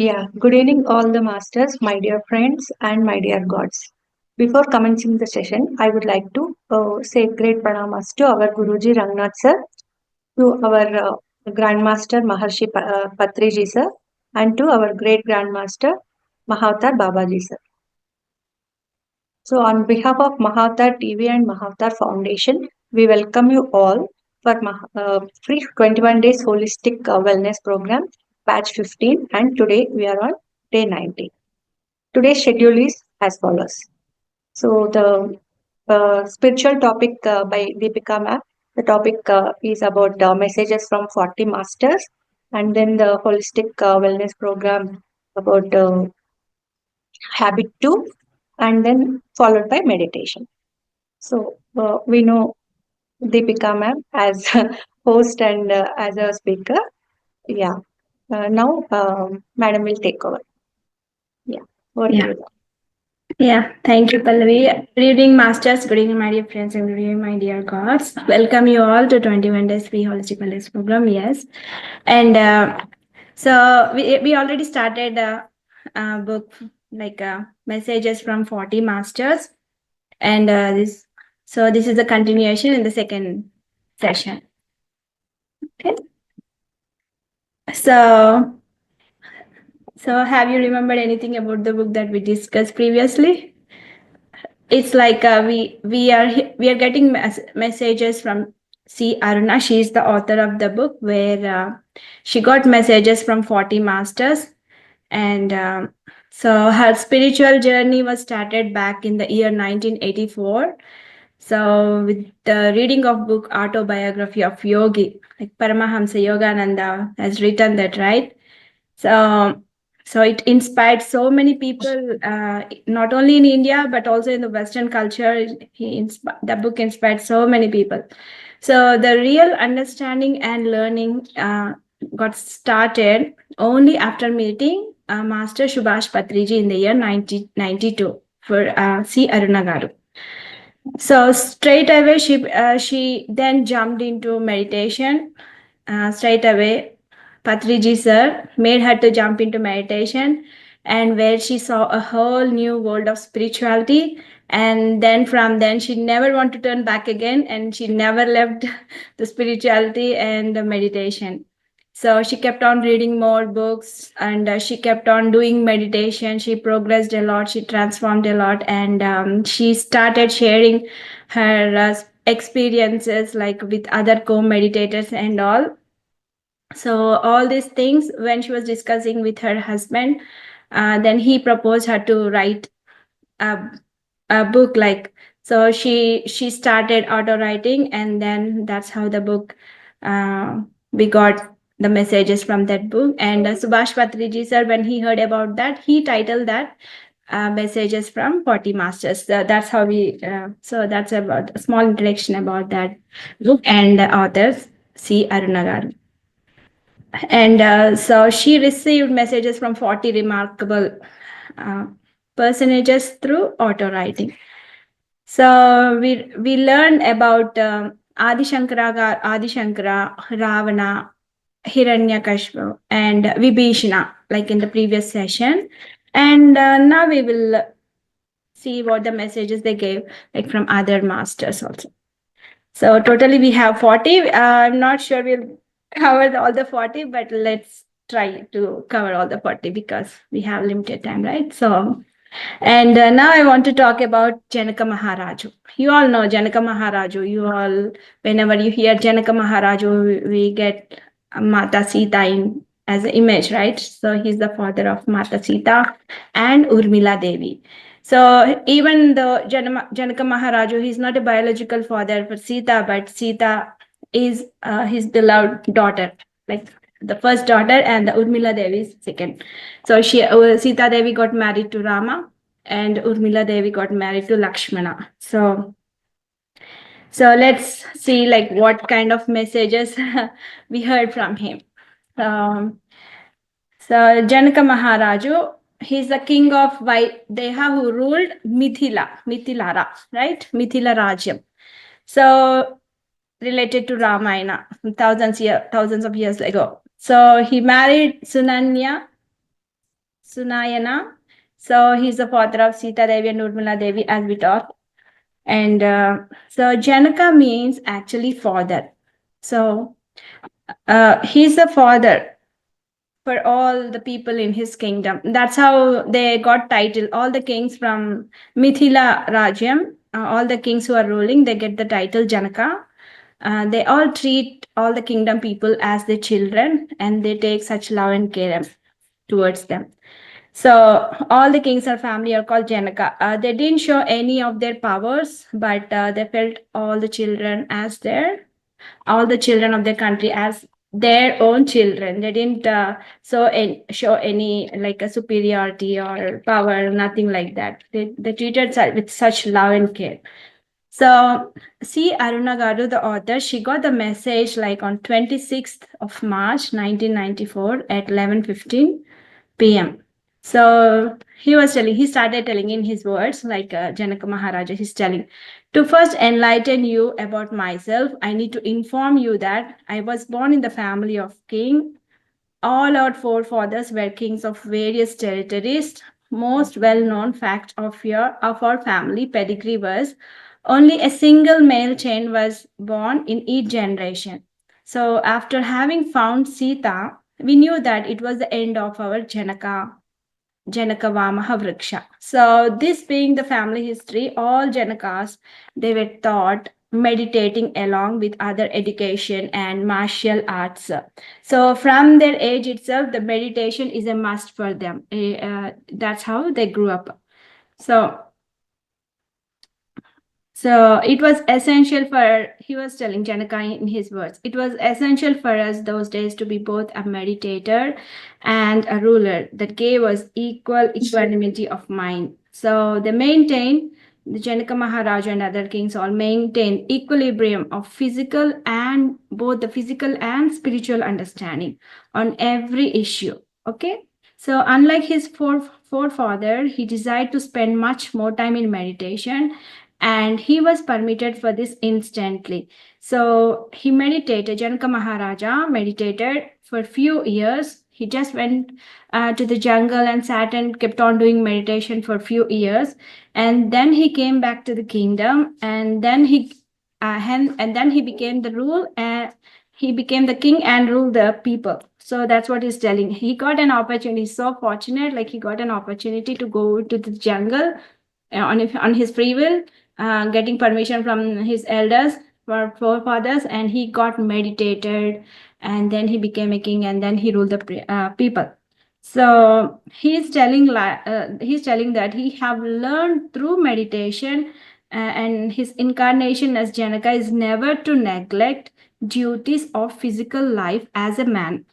Yeah, good evening, all the masters, my dear friends, and my dear gods. Before commencing the session, I would like to say great pranamas to our Guruji Rangnath sir, to our Grandmaster Maharshi Patriji sir, and to our great Grandmaster Mahavatar Babaji sir. So, on behalf of Mahavatar TV and Mahavatar Foundation, we welcome you all for free 21 days holistic wellness program, batch 15, and today we are on day 19. Today's schedule is as follows. So the spiritual topic by Deepika ma'am, the topic is about messages from 40 masters, and then the holistic wellness program about Habit2, and then followed by meditation. So we know Deepika ma'am as a host and as a speaker. Yeah. Now, Madam will take over. Yeah. Over to Yeah. you. Yeah. Thank you, Pallavi. Good evening, masters. Good evening, my dear friends, and good evening, my dear gods. Welcome you all to 21 Days Free Holistic Wellness Program. Yes. And so we already started a book like messages from 40 masters. And this is a continuation in the second session. Okay. So, so have you remembered anything about the book that we discussed previously? It's like we are getting messages from C. Aruna. She is the author of the book where she got messages from 40 masters, and so her spiritual journey was started back in the year 1984. So with the reading of book Autobiography of Yogi, like Paramahamsa Yogananda has written that, right? So so it inspired so many people, not only in India but also in the Western culture. The book inspired so many people. So the real understanding and learning got started only after meeting Master Subhash Patriji in the year 1992 for C. Aruna Garu. So straight away, she then jumped into meditation. Straight away, Patriji sir made her to jump into meditation, and where she saw a whole new world of spirituality. And then from then, she never wanted to turn back again, and she never left the spirituality and the meditation. So she kept on reading more books, and she kept on doing meditation. She progressed a lot, she transformed a lot, and she started sharing her experiences like with other co-meditators and all. So all these things, when she was discussing with her husband, then he proposed her to write a book. Like, so she started auto writing, and then that's how the book we got the messages from that book. And Subhash Patriji sir, when he heard about that, he titled that messages from 40 masters. That's how we so that's about a small introduction about that book and the authors C. Aruna. And so she received messages from 40 remarkable uh, personages through auto writing. So we learned about Adi Shankara, Ravana, Hiranyakashipu, and Vibhishana, like in the previous session. And now we will see what the messages they gave, like from other masters also. So totally we have 40. I'm not sure we'll cover all the 40, but let's try to cover all the 40 because we have limited time, right? So, and now I want to talk about Janaka Maharaju. You all know Janaka Maharaju. You all, whenever you hear Janaka Maharaju, we get Mata Sita in as an image, right? So he's the father of Mata Sita and Urmila Devi. So even though Janaka Maharaju, he's not a biological father for Sita, but Sita is his beloved daughter, like the first daughter, and the Urmila Devi is second. So Sita Devi got married to Rama, and Urmila Devi got married to Lakshmana. So let's see like what kind of messages we heard from him. So Janaka Maharaju, he's the king of Vaideha who ruled Mithilara, right? Mithila Rajyam. So related to Ramayana, thousands of years ago. So he married Sunanya, Sunayana. So he's the father of Sita Devi and Urmila Devi, as we talked. And so Janaka means actually father. So he's the father for all the people in his kingdom. That's how they got title. All the kings from Mithila Rajyam, all the kings who are ruling, they get the title Janaka. They all treat all the kingdom people as their children, and they take such love and care towards them. So all the kings or family are called Janaka. They didn't show any of their powers, but they felt all the children of their country as their own children. They didn't show any like a superiority or power, nothing like that. They treated with such love and care. So, see, Aruna Garu, the author, she got the message like on 26th of March 1994 at 11:15 p.m. So he started telling in his words, like Janaka Maharaja, he's telling, to first enlighten you about myself, I need to inform you that I was born in the family of king. All our forefathers were kings of various territories. Most well-known fact of our family pedigree was only a single male chain was born in each generation. So after having found Sita, we knew that it was the end of our Janakavamaha Vriksha. So this being the family history, all Janakas, they were taught meditating along with other education and martial arts. So from their age itself, the meditation is a must for them. That's how they grew up. So it was essential for, he was telling Janaka in his words, it was essential for us those days to be both a meditator and a ruler that gave us equal equanimity of mind. So they maintained, the Janaka Maharaja and other kings all maintained equilibrium of both the physical and spiritual understanding on every issue. Okay. So unlike his forefather, he desired to spend much more time in meditation, and he was permitted for this instantly. So he meditated, Janaka Maharaja meditated for a few years. He just went to the jungle and sat and kept on doing meditation for a few years. And then he came back to the kingdom, and then he became the rule, and he became the king and ruled the people. So that's what he's telling. He got an opportunity. He's so fortunate, like he got an opportunity to go to the jungle on his free will, getting permission from his elders, forefathers, and he got meditated, and then he became a king, and then he ruled the people. So he's telling that he have learned through meditation, and his incarnation as Janaka is never to neglect duties of physical life as a man.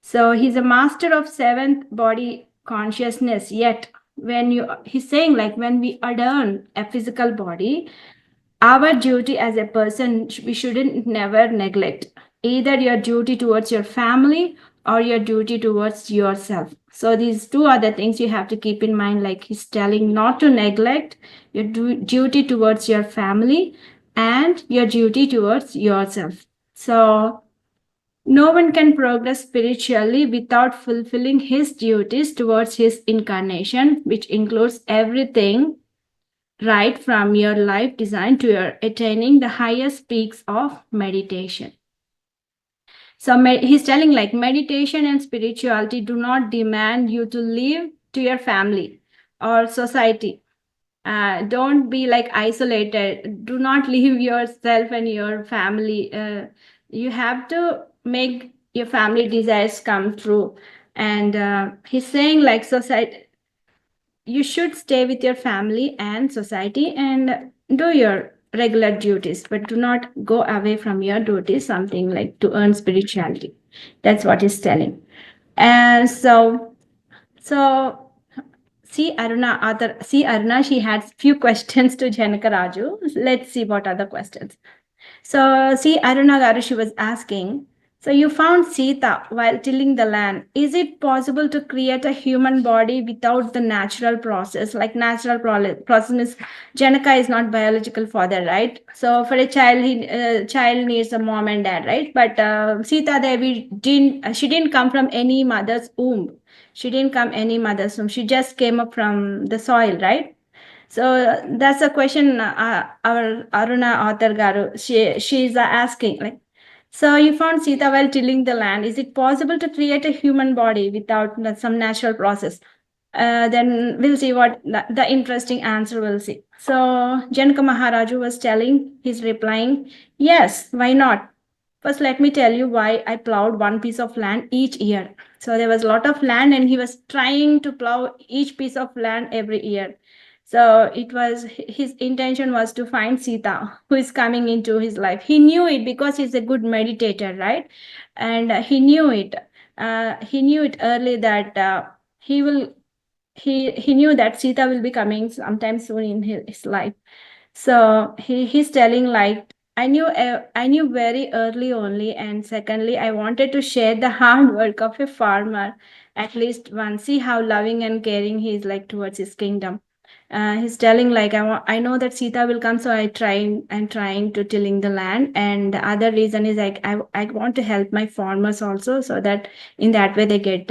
So he's a master of seventh body consciousness. Yet he's saying, like, when we adorn a physical body, our duty as a person, we shouldn't never neglect either your duty towards your family or your duty towards yourself. So these two are the things you have to keep in mind. Like he's telling not to neglect your duty towards your family and your duty towards yourself. So no one can progress spiritually without fulfilling his duties towards his incarnation, which includes everything right from your life design to your attaining the highest peaks of meditation. So he's telling, like, meditation and spirituality do not demand you to live to your family or society. Don't be like isolated. Do not leave yourself and your family. You have to make your family desires come true. And he's saying, like, society, you should stay with your family and society and do your regular duties, but do not go away from your duties, something like to earn spirituality. That's what he's telling. And so Aruna, she had few questions to Janaka Raju. Let's see what are the questions. So see, Aruna Garu, she was asking, so you found Sita while tilling the land. Is it possible to create a human body without the natural process? Like natural process means Janaka is not biological father, right? So for a child, child needs a mom and dad, right? But Sita Devi she didn't come from any mother's womb. She didn't come any mother's womb. She just came up from the soil, right? So that's a question our Aruna author Garu, she's asking, like, so you found Sita while tilling the land. Is it possible to create a human body without some natural process? Then we'll see what the interesting answer we'll see. So Janaka Maharaju was telling, he's replying, yes, why not? First, let me tell you why I plowed one piece of land each year. So there was a lot of land, and he was trying to plow each piece of land every year. So it was his intention was to find Sita, who is coming into his life. He knew it because he's a good meditator, right? And he knew it. He knew it early that he will. He knew that Sita will be coming sometime soon in his life. So he's telling, like, I knew very early only, and secondly, I wanted to share the hard work of a farmer at least once. See how loving and caring he is, like, towards his kingdom. He's telling, like, I know that Sita will come, so I'm trying to tilling the land, and the other reason is, like, I want to help my farmers also, so that in that way they get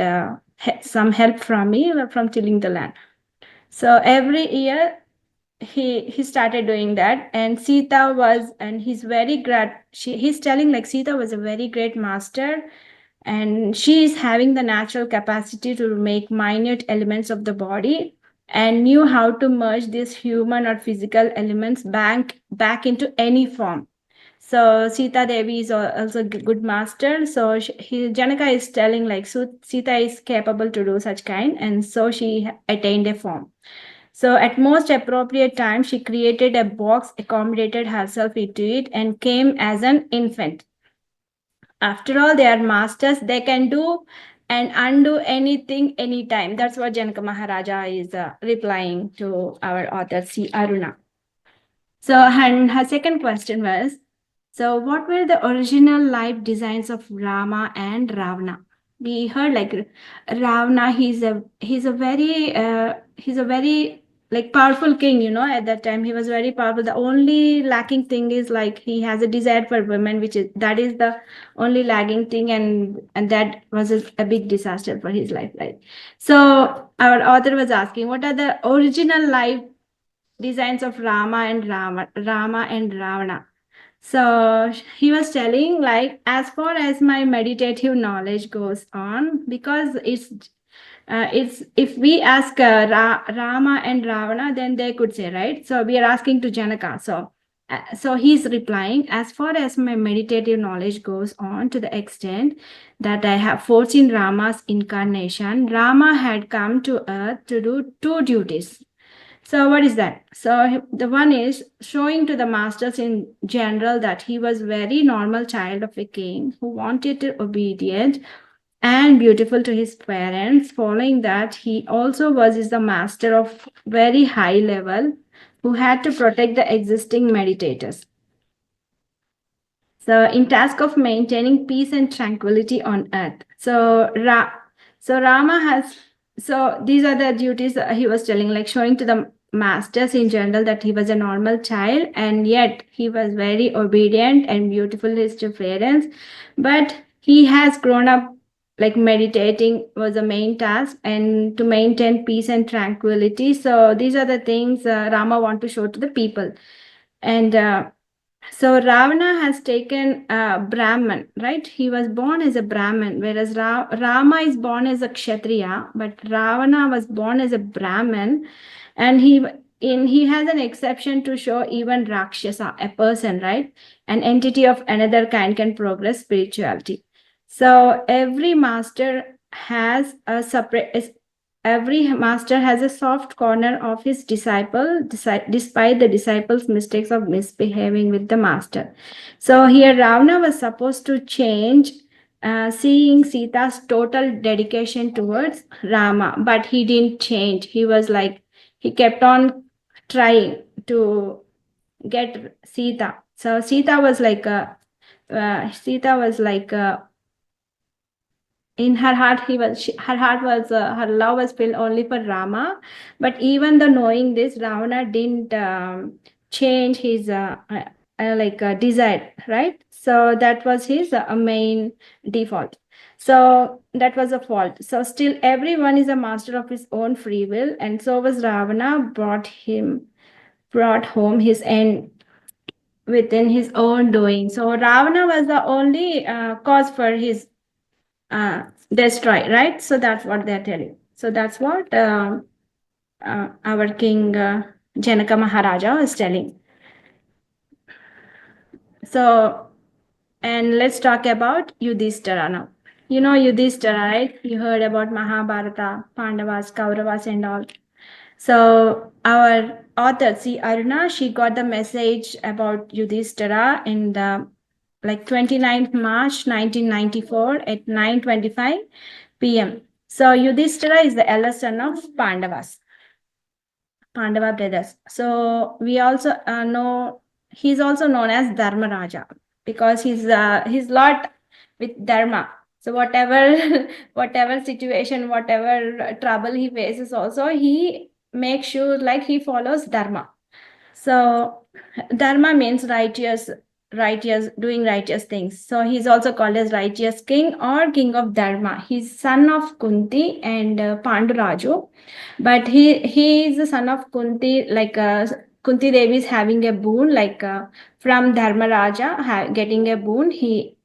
some help from me from tilling the land. So every year he started doing that, and Sita was, and he's very great. He's telling, like, Sita was a very great master, and she is having the natural capacity to make minute elements of the body, and knew how to merge these human or physical elements back into any form. So Sita Devi is also a good master. So Janaka is telling, like, so Sita is capable to do such kind, and so she attained a form. So at most appropriate time, she created a box, accommodated herself into it, and came as an infant. After all, they are masters. They can do and undo anything, anytime. That's what Janaka Maharaja is replying to our author, C. Aruna. So, and her second question was, so what were the original life designs of Rama and Ravana? We heard, like, Ravana, he's a very, like, powerful king, at that time he was very powerful. The only lacking thing is, like, he has a desire for women, that is the only lagging thing, and that was a big disaster for his life, right? So our author was asking, what are the original life designs of Rama and Ravana? So he was telling, like, as far as my meditative knowledge goes on, because it's if we ask Rama and Ravana, then they could say, right? So we are asking to Janaka. So he's replying, as far as my meditative knowledge goes on, to the extent that I have foreseen Rama's incarnation, Rama had come to earth to do two duties. So what is that? So the one is showing to the masters in general that he was very normal child of a king who wanted to obedient and beautiful to his parents. Following that, he also is the master of very high level who had to protect the existing meditators. So in task of maintaining peace and tranquility on earth. So Rama has, so these are the duties he was telling, like, showing to the masters in general that he was a normal child, and yet he was very obedient and beautiful to his parents. But he has grown up, like, meditating was the main task, and to maintain peace and tranquility. So these are the things Rama want to show to the people. And so Ravana has taken Brahman, right? He was born as a Brahman, whereas Rama is born as a Kshatriya, but Ravana was born as a Brahman, and he has an exception to show even Rakshasa, a person, right? An entity of another kind can progress spirituality. So every master has a soft corner of his disciple, despite the disciple's mistakes of misbehaving with the master. So here Ravana was supposed to change, seeing Sita's total dedication towards Rama, but he didn't change. He was like, he kept on trying to get Sita. So Sita was like in her heart, her love was filled only for Rama. But even though knowing this, Ravana didn't change his desired, right? So that was his main default. So that was a fault. So still everyone is a master of his own free will, and so was Ravana. Brought home his end within his own doing. So Ravana was the only cause for his destroy, right? So that's what they're telling. So that's what our king Janaka Maharaja is telling. So, and let's talk about Yudhishthira now. You know Yudhishthira, right? You heard about Mahabharata, Pandavas, Kauravas, and all. So our author, see Aruna, she got the message about Yudhishthira in the 29th March 1994 at 9:25 p.m. So Yudhishthira is the eldest son of Pandava brothers. So we also know he's also known as Dharmaraja because he's lot with Dharma. So whatever whatever situation, whatever trouble he faces, also he makes sure like he follows Dharma. So Dharma means righteous, doing righteous things. So he's also called as righteous king or king of Dharma. He's son of Kunti and Panduraju, but he is the son of Kunti. Kunti Devi is having a boon, from Dharmaraja getting a boon. He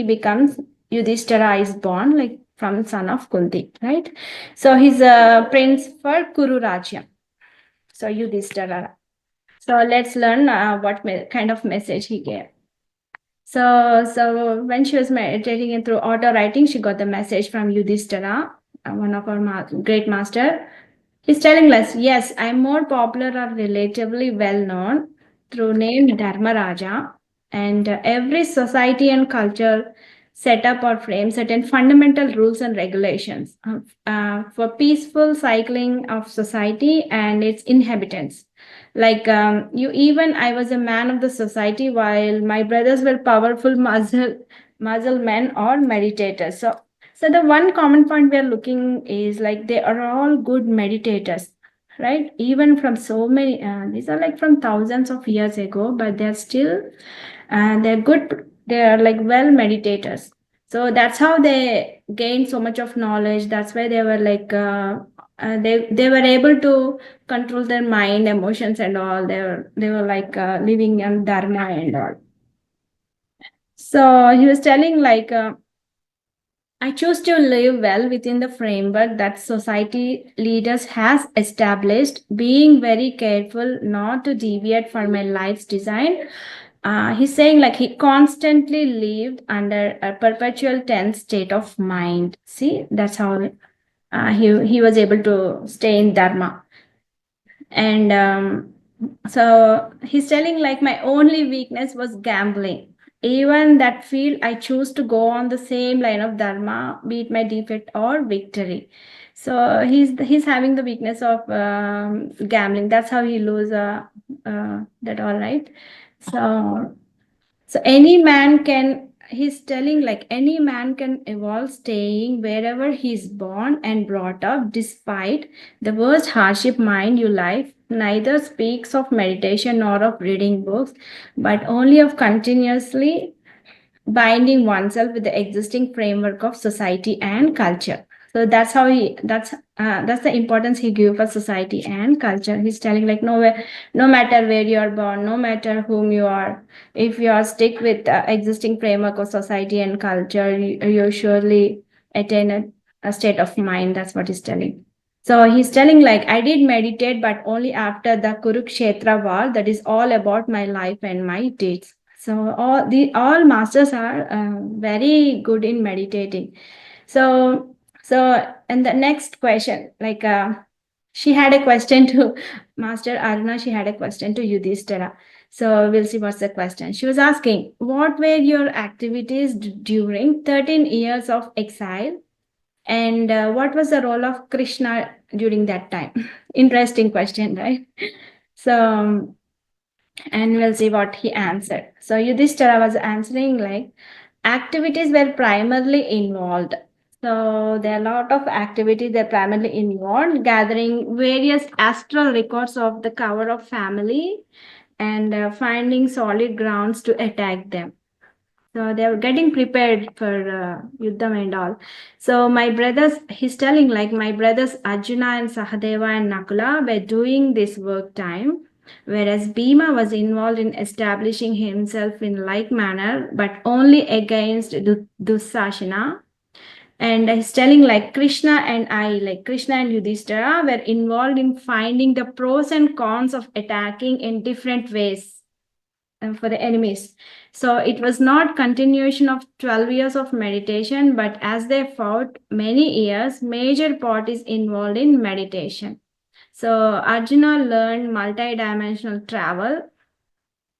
becomes Yudhishthira is born from son of Kunti, right? So he's a prince for Kuru Rajya. So Yudhishthira. So let's learn what kind of message he gave. So when she was meditating and through auto writing, she got the message from Yudhishthira, one of our great master. He's telling us, yes, I'm more popular or relatively well known through name Dharmaraja, and every society and culture set up or frame certain fundamental rules and regulations for peaceful cycling of society and its inhabitants. I was a man of the society while my brothers were powerful muscle men or meditators. So the one common point we are looking is they are all good meditators, right? Even from so many, these are from thousands of years ago, but they're still, they're good. They are well meditators. So that's how they gain so much of knowledge. That's why they were they were able to control their mind, emotions, and all. They were living in dharma and all. So he was telling I choose to live well within the framework that society leaders has established, being very careful not to deviate from my life's design. He's saying he constantly lived under a perpetual tense state of mind. See, that's how he was able to stay in dharma. And so he's telling my only weakness was gambling. Even that field, I choose to go on the same line of dharma, be it my defect or victory. So he's having the weakness of gambling. That's how he lose that all, right? So any man can, he's telling any man can evolve staying wherever he's born and brought up, despite the worst hardship mind you life neither speaks of meditation nor of reading books, but only of continuously binding oneself with the existing framework of society and culture. So that's how that's the importance he gave for society and culture. He's telling no matter where you are born, no matter whom you are, if you are stick with the existing framework of society and culture, you surely attain a state of mind. That's what he's telling. So he's telling I did meditate, but only after the Kurukshetra war. That is all about my life and my deeds. So all masters are very good in meditating. So and the next question, she had a question to Master Aruna. She had a question to Yudhishthira. So we'll see what's the question. She was asking, what were your activities during 13 years of exile? And what was the role of Krishna during that time? Interesting question, right? So, and we'll see what he answered. So Yudhishthira was answering activities were primarily involved. So there are a lot of activities that primarily involved gathering various astral records of the cover of family and finding solid grounds to attack them. So they were getting prepared for Yuddham and all. So my brothers, he's telling like my brothers Arjuna and Sahadeva and Nakula were doing this work time, whereas Bhima was involved in establishing himself in like manner, but only against Dussasana. And he's telling like Krishna and Yudhishthira were involved in finding the pros and cons of attacking in different ways for the enemies. So it was not continuation of 12 years of meditation, but as they fought many years, major part is involved in meditation. So Arjuna learned multi-dimensional travel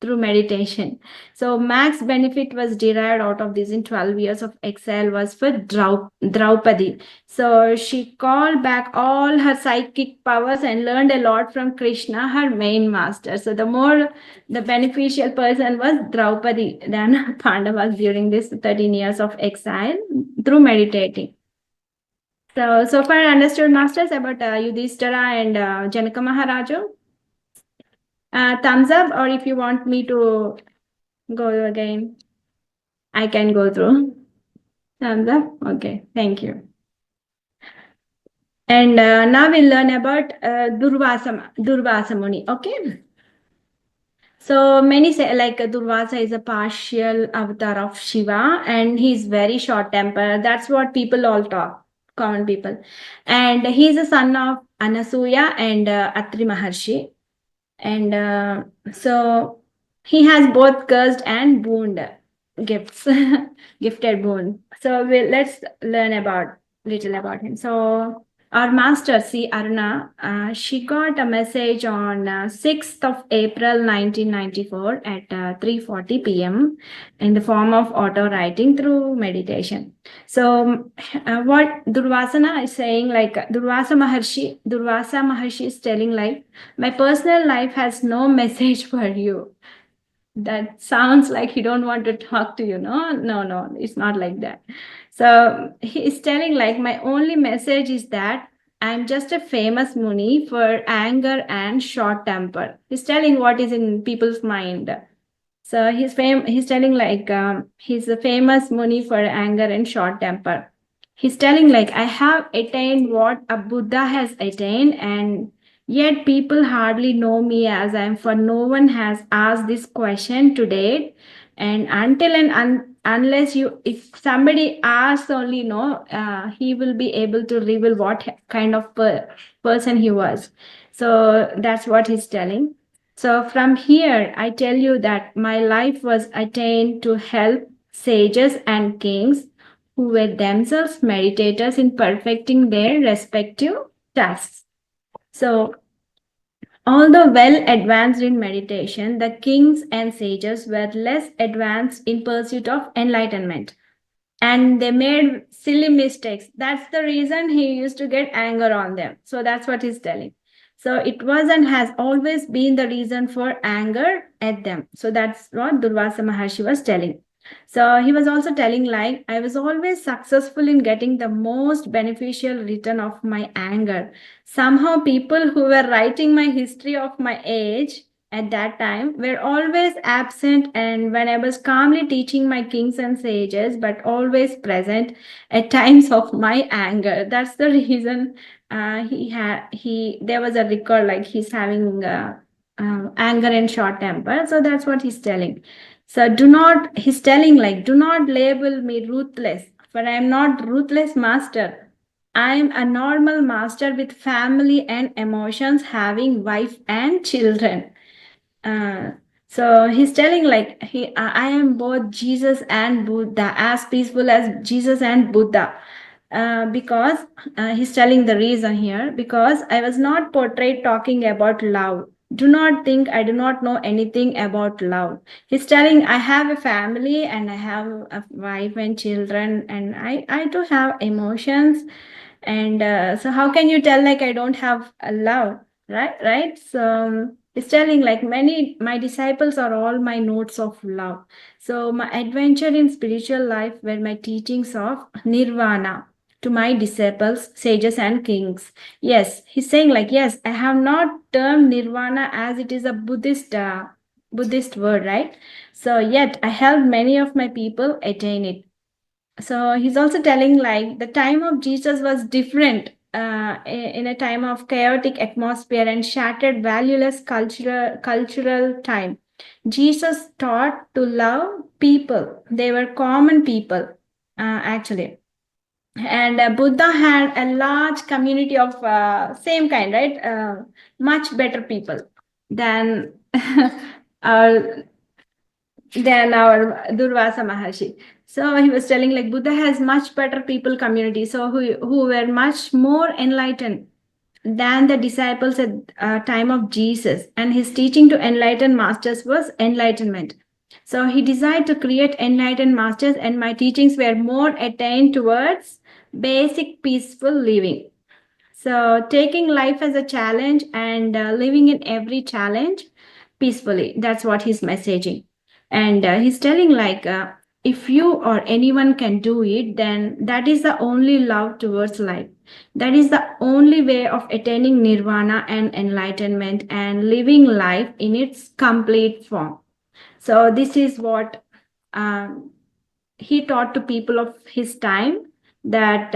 through meditation. So max benefit was derived out of this in 12 years of exile was for Draupadi. So she called back all her psychic powers and learned a lot from Krishna, her main master. So the more the beneficial person was Draupadi than Pandavas during this 13 years of exile through meditating. So far I understood, masters, about Yudhishthira and Janaka Maharaja. Thumbs up, or if you want me to go again, I can go through. Thumbs up. Okay, thank you. And now we'll learn about Durvasa Muni. Okay. So many say like Durvasa is a partial avatar of Shiva, and he's very short tempered. That's what people all talk, common people. And he's a son of Anasuya and Atri Maharshi. And so he has both cursed and booned gifts, gifted boon. So let's learn little about him. So our master, C. Aruna, she got a message on 6th of April 1994 at 3:40 p.m. in the form of auto writing through meditation. So what Durvasana is saying, like Durvasa Maharshi is telling like, my personal life has no message for you. That sounds like he don't want to talk to you. No, it's not like that. So he is telling like, my only message is that I'm just a famous Muni for anger and short temper. He's telling what is in people's mind. So he's telling like he's a famous Muni for anger and short temper. He's telling like, I have attained what a Buddha has attained, and yet people hardly know me as I am, for no one has asked this question to date. And until and unless if somebody asks only, he will be able to reveal what kind of person he was. So that's what he's telling. So from here, I tell you that my life was attained to help sages and kings who were themselves meditators in perfecting their respective tasks. So, although well advanced in meditation, the kings and sages were less advanced in pursuit of enlightenment. And they made silly mistakes. That's the reason he used to get anger on them. So that's what he's telling. So it was and has always been the reason for anger at them. So that's what Durvasa Maharshi was telling. So he was also telling like, I was always successful in getting the most beneficial return of my anger. Somehow people who were writing my history of my age at that time were always absent, and when I was calmly teaching my kings and sages, but always present at times of my anger. That's the reason there was a record like he's having anger and short temper. So that's what he's telling. So he's telling like, do not label me ruthless, for I am not ruthless master. I am a normal master with family and emotions, having wife and children. So he's telling like, I am both Jesus and Buddha, as peaceful as Jesus and Buddha. Because he's telling the reason here, because I was not portrayed talking about love. Do not think I do not know anything about love. He's telling I have a family and I have a wife and children, and I do have emotions. And so how can you tell like I don't have a love, right? So he's telling like, my disciples are all my notes of love. So my adventure in spiritual life were my teachings of nirvana to my disciples, sages and kings. Yes, he's saying like, yes, I have not termed nirvana as it is a Buddhist Buddhist word, right? So yet I helped many of my people attain it. So he's also telling like the time of Jesus was different, in a time of chaotic atmosphere and shattered valueless cultural time. Jesus taught to love people. They were common people, actually. And Buddha had a large community of same kind, right? Much better people than our Durvasa Maharshi. So he was telling like Buddha has much better people community, so who were much more enlightened than the disciples at time of Jesus, and his teaching to enlightened masters was enlightenment. So he decided to create enlightened masters, and my teachings were more attained towards basic peaceful living. So taking life as a challenge and living in every challenge peacefully. That's what he's messaging. And he's telling like, if you or anyone can do it, then that is the only love towards life. That is the only way of attaining nirvana and enlightenment and living life in its complete form. So this is what um, he taught to people of his time, that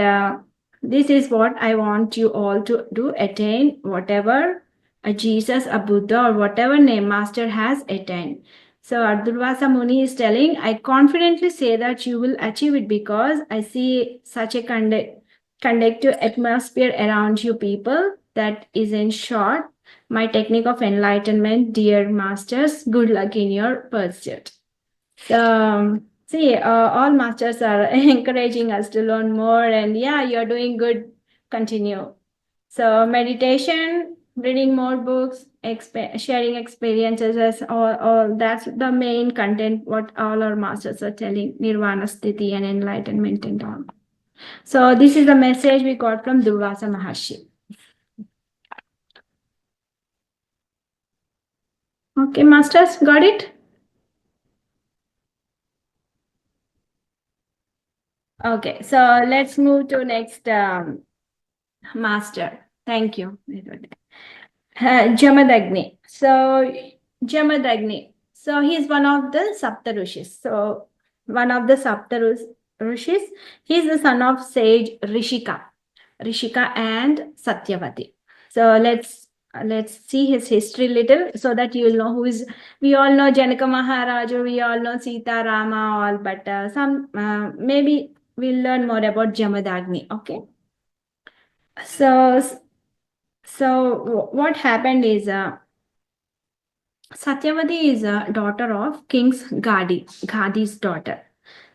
this is what I want you all to do, attain whatever a Jesus, a Buddha, or whatever name master has attained. So Durvasa Muni is telling, I confidently say that you will achieve it because I see such a conductive atmosphere around you people. That is in short my technique of enlightenment, dear masters. Good luck in your pursuit. See, all masters are encouraging us to learn more, and yeah, you're doing good. Continue. So, meditation, reading more books, sharing experiences, as all that's the main content. What all our masters are telling: nirvana sthiti and enlightenment and all. So, this is the message we got from Durvasa Maharshi. Okay, masters, got it? Okay, so let's move to next master. Thank you. Jamadagni. So Jamadagni. So he's one of the Saptarishis. So one of the Saptarishis. He's the son of sage Rishika and Satyavati. So let's see his history little so that you'll know who is. We all know Janaka Maharaja, we all know Sita Rama, all, but some maybe we'll learn more about Jamadagni. Okay. So what happened is Satyavati is a daughter of King's Ghadi's daughter.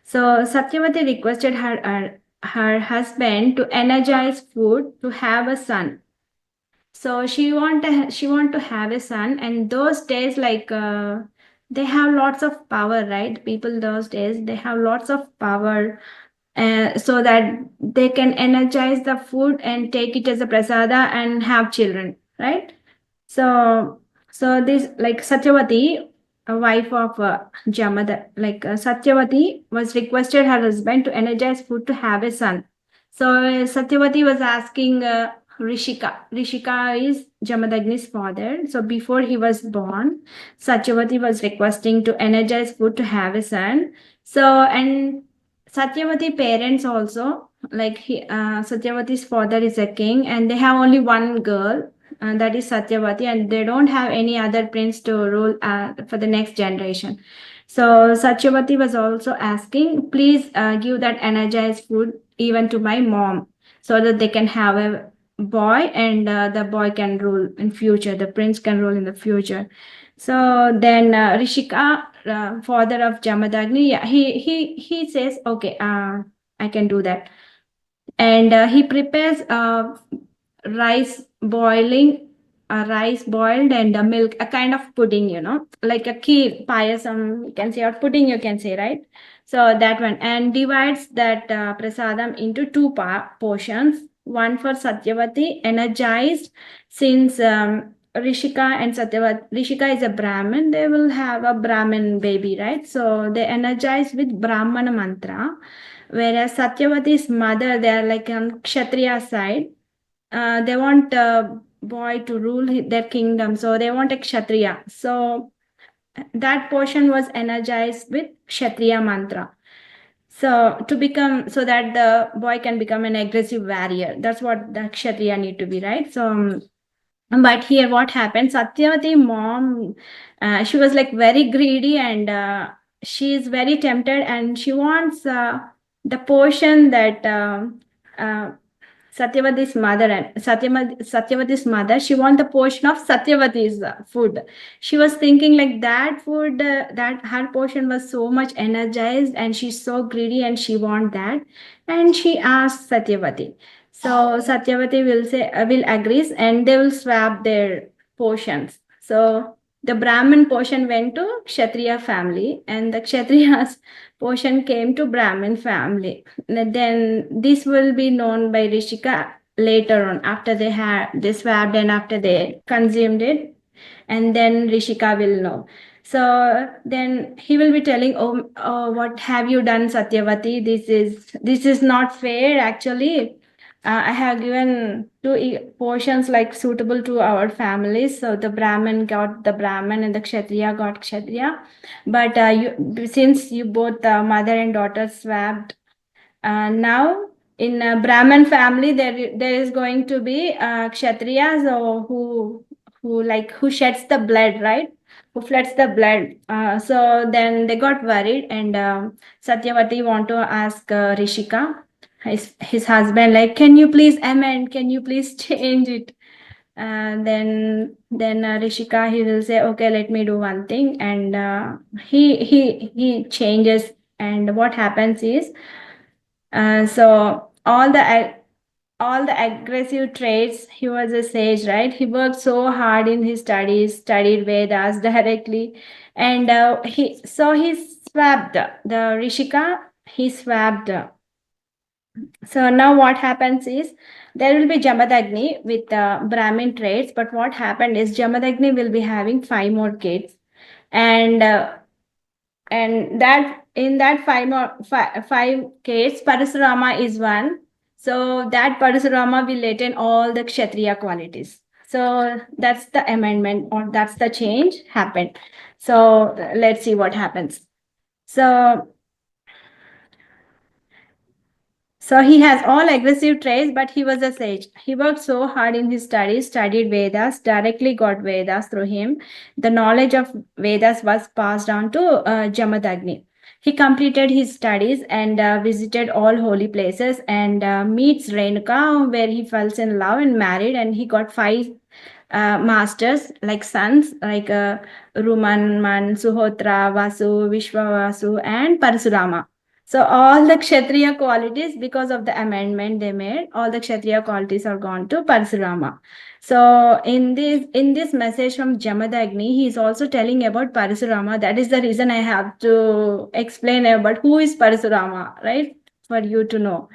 So Satyavati requested her husband to energize food to have a son. So she want to have a son, and those days like they have lots of power, right? People those days they have lots of power, so that they can energize the food and take it as a prasada and have children, right? So this like Satyavati, a wife of Satyavati was requested her husband to energize food to have a son. So Satyavati was asking Rishika. Rishika is Jamadagni's father. So before he was born, Satyavati was requesting to energize food to have a son. So and Satyavati parents also, like Satyavati's father is a king and they have only one girl, and that is Satyavati, and they don't have any other prince to rule for the next generation. So Satyavati was also asking, please give that energized food even to my mom, so that they can have a boy, and the boy can rule in future. The prince can rule in the future. So then Rishika, father of Jamadagni, yeah, he says, okay, I can do that, and he prepares rice boiling rice boiled and milk, a kind of pudding, like a kheer payasam, you can say, or pudding, you can say, right? So that one, and divides that prasadam into two portions, one for Satyavati energized, since Rishika and Satyavati, Rishika is a Brahmin, they will have a Brahmin baby, right? So they energize with Brahmana mantra, whereas Satyavati's mother, they are like on Kshatriya side. They want a boy to rule their kingdom, so they want a Kshatriya. So that portion was energized with Kshatriya mantra. So to become, so that the boy can become an aggressive warrior. That's what the Kshatriya need to be, right? So but here what happened, Satyavati mom, she was like very greedy, and she is very tempted, and she wants the portion that uh, Satyavati's mother, she want the portion of Satyavati's food. She was thinking like that food, that her portion was so much energized, and she's so greedy, and she want that, and she asked Satyavati. So Satyavati will say, will agrees, and they will swap their portions. So the Brahmin portion went to Kshatriya family, and the Kshatriya's portion came to Brahmin family. Then this will be known by Rishika later on, after they swapped and after they consumed it, and then Rishika will know. So then he will be telling, oh, what have you done, Satyavati? This is not fair actually. I have given two portions like suitable to our families. So the Brahmin got the Brahmin and the Kshatriya got Kshatriya. But since you both mother and daughter swapped, now in a Brahmin family there is going to be Kshatriyas, or who sheds the blood, right? Who floods the blood. So then they got worried, and Satyavati want to ask Rishika, his husband, like, can you please amend? Can you please change it? Then Rishika, he will say, okay, let me do one thing, and he changes, and what happens is, so all the aggressive traits, he was a sage, right? He worked so hard in his studies, studied Vedas directly, and he swapped the Rishika, he swapped. So now what happens is, there will be Jamadagni with Brahmin traits, but what happened is Jamadagni will be having 5 more kids, and that in that 5 kids, Parasurama is one. So that Parasurama will attain all the Kshatriya qualities. So that's the amendment, or that's the change happened. So let's see what happens. So he has all aggressive traits, but he was a sage. He worked so hard in his studies, studied Vedas, directly got Vedas through him. The knowledge of Vedas was passed on to Jamadagni. He completed his studies and visited all holy places, and meets Renuka, where he falls in love and married, and he got 5 masters, like sons, like Rumanman, Suhotra, Vasu, Vishwavasu, and Parasurama. So all the Kshatriya qualities, because of the amendment they made, all the Kshatriya qualities are gone to Parasurama. So in this message from Jamadagni, he is also telling about Parasurama. That is the reason I have to explain about who is Parasurama, right? For you to know.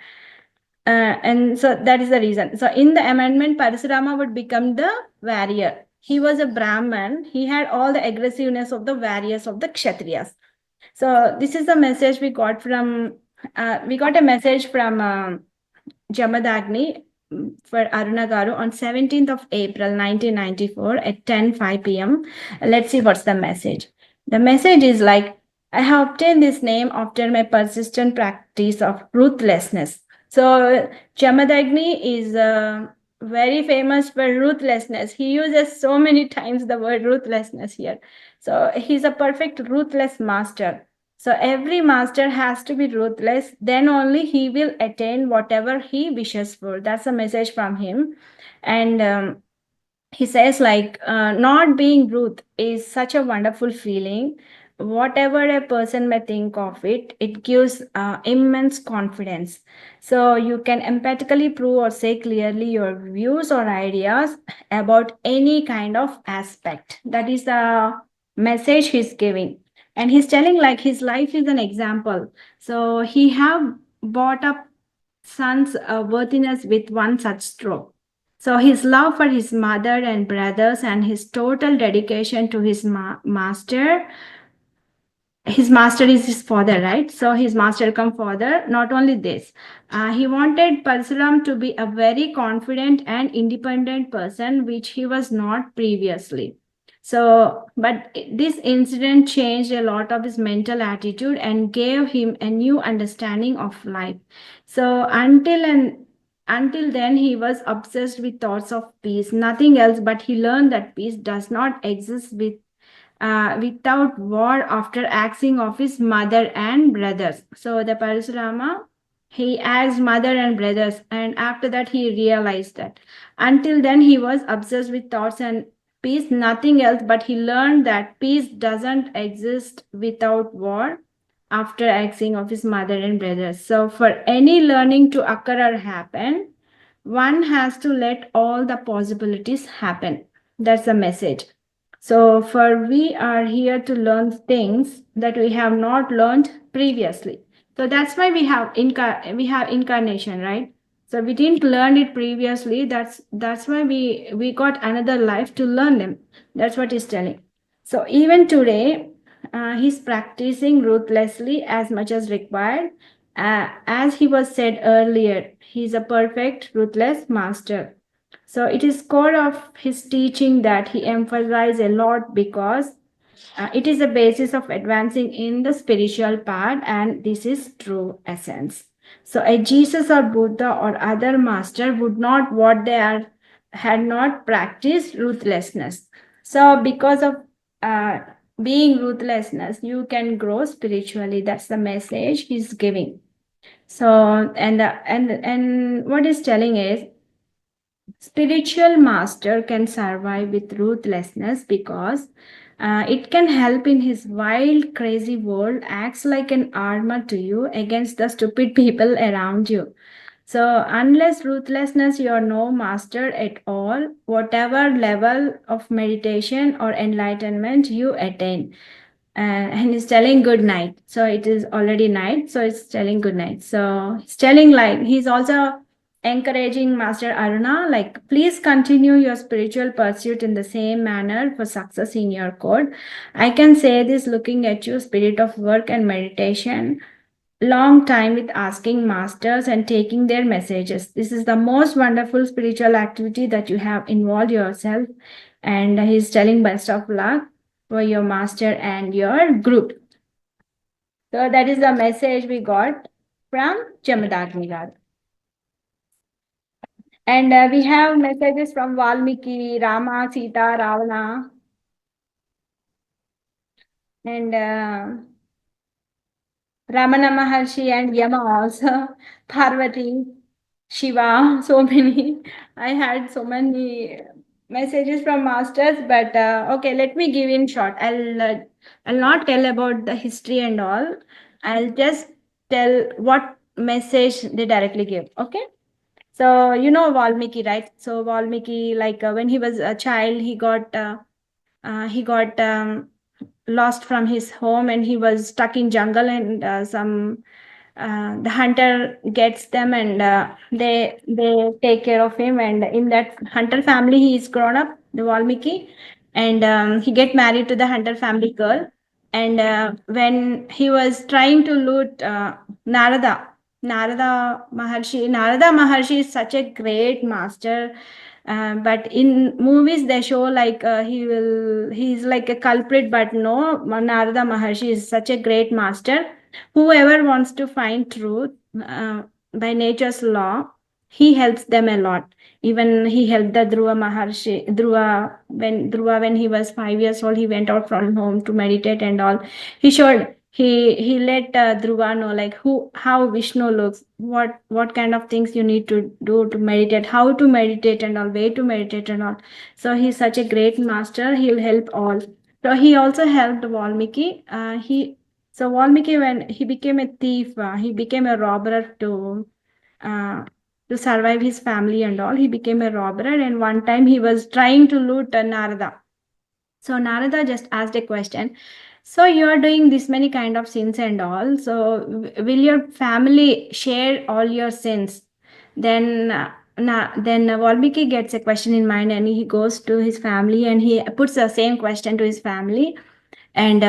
And so that is the reason. So in the amendment, Parasurama would become the warrior. He was a Brahman. He had all the aggressiveness of the warriors of the Kshatriyas. So this is the message we got from, we got a message from Jamadagni for Aruna Garu on 17th of April 1994 at 10:05 p.m. Let's see what's the message. The message is like, I have obtained this name after my persistent practice of ruthlessness. So Jamadagni is very famous for ruthlessness. He uses so many times the word ruthlessness here. So he's a perfect ruthless master. So every master has to be ruthless, then only he will attain whatever he wishes for. That's a message from him. And he says like, not being rude is such a wonderful feeling. Whatever a person may think of it, it gives immense confidence. So you can empathically prove or say clearly your views or ideas about any kind of aspect. That is the message he's giving. And he's telling like his life is an example. So he have brought up son's worthiness with one such stroke. So his love for his mother and brothers and his total dedication to his master. His master is his father, right? So his master come father. Not only this, he wanted Parsuram to be a very confident and independent person, which he was not previously. So, but this incident changed a lot of his mental attitude and gave him a new understanding of life. So, until then, he was obsessed with thoughts of peace, nothing else. But he learned that peace does not exist without war after asking of his mother and brothers. So the Parasurama, he asked mother and brothers, and after that he realized that. Until then, he was obsessed with thoughts and peace, nothing else. But he learned that peace doesn't exist without war after asking of his mother and brothers. So for any learning to occur or happen, one has to let all the possibilities happen. That's the message. So, for we are here to learn things that we have not learned previously. So that's why we have incarnation, right? So we didn't learn it previously. That's why we got another life to learn them. That's what he's telling. So even today, he's practicing ruthlessly as much as required. As he was said earlier, he's a perfect ruthless master. So it is core of his teaching that he emphasized a lot because it is the basis of advancing in the spiritual path, and this is true essence. So a Jesus or Buddha or other master would not what they are had not practiced ruthlessness. So because of uh, being ruthlessness, you can grow spiritually. That's the message he's giving. So and what he's telling is spiritual master can survive with ruthlessness because it can help in his wild, crazy world, acts like an armor to you against the stupid people around you. So, unless ruthlessness, you are no master at all, whatever level of meditation or enlightenment you attain. And he's telling good night. So, it is already night. So, it's telling good night. So, he's telling like he's also encouraging Master Aruna, like, please continue your spiritual pursuit in the same manner for success in your code. I can say this looking at you, spirit of work and meditation long time with asking masters and taking their messages. This is the most wonderful spiritual activity that you have involved yourself. And he's telling best of luck for your master and your group. So that is the message we got from Jamadagni. And we have messages from Valmiki, Rama, Sita, Ravana, and Ramana Maharshi and Yama also, Parvati, Shiva, so many. I had so many messages from masters, but okay, let me give in short. I'll not tell about the history and all. I'll just tell what message they directly give. Okay. So you know Valmiki, right? So Valmiki, like when he was a child, he got lost from his home and he was stuck in jungle, and some the hunter gets them, and they take care of him, and in that hunter family he is grown up, the Valmiki, and he get married to the hunter family girl. And when he was trying to loot Narada, Narada Maharshi is such a great master. But in movies they show like he's like a culprit, but no, Narada Maharshi is such a great master. Whoever wants to find truth by nature's law, he helps them a lot. Even he helped the Dhruva when he was 5 years old. He went out from home to meditate and all. He showed he let Dhruva know like how Vishnu looks, what kind of things you need to do to meditate, how to meditate and all, way to meditate and all. So he's such a great master. He'll help all. So he also helped Valmiki. So Valmiki, when he became a thief, he became a robber uh, to survive his family and all. He became a robber, and one time he was trying to loot Narada. So Narada just asked a question. So you are doing this many kind of sins and all. So will your family share all your sins? Then Valmiki gets a question in mind, and he goes to his family and he puts the same question to his family, and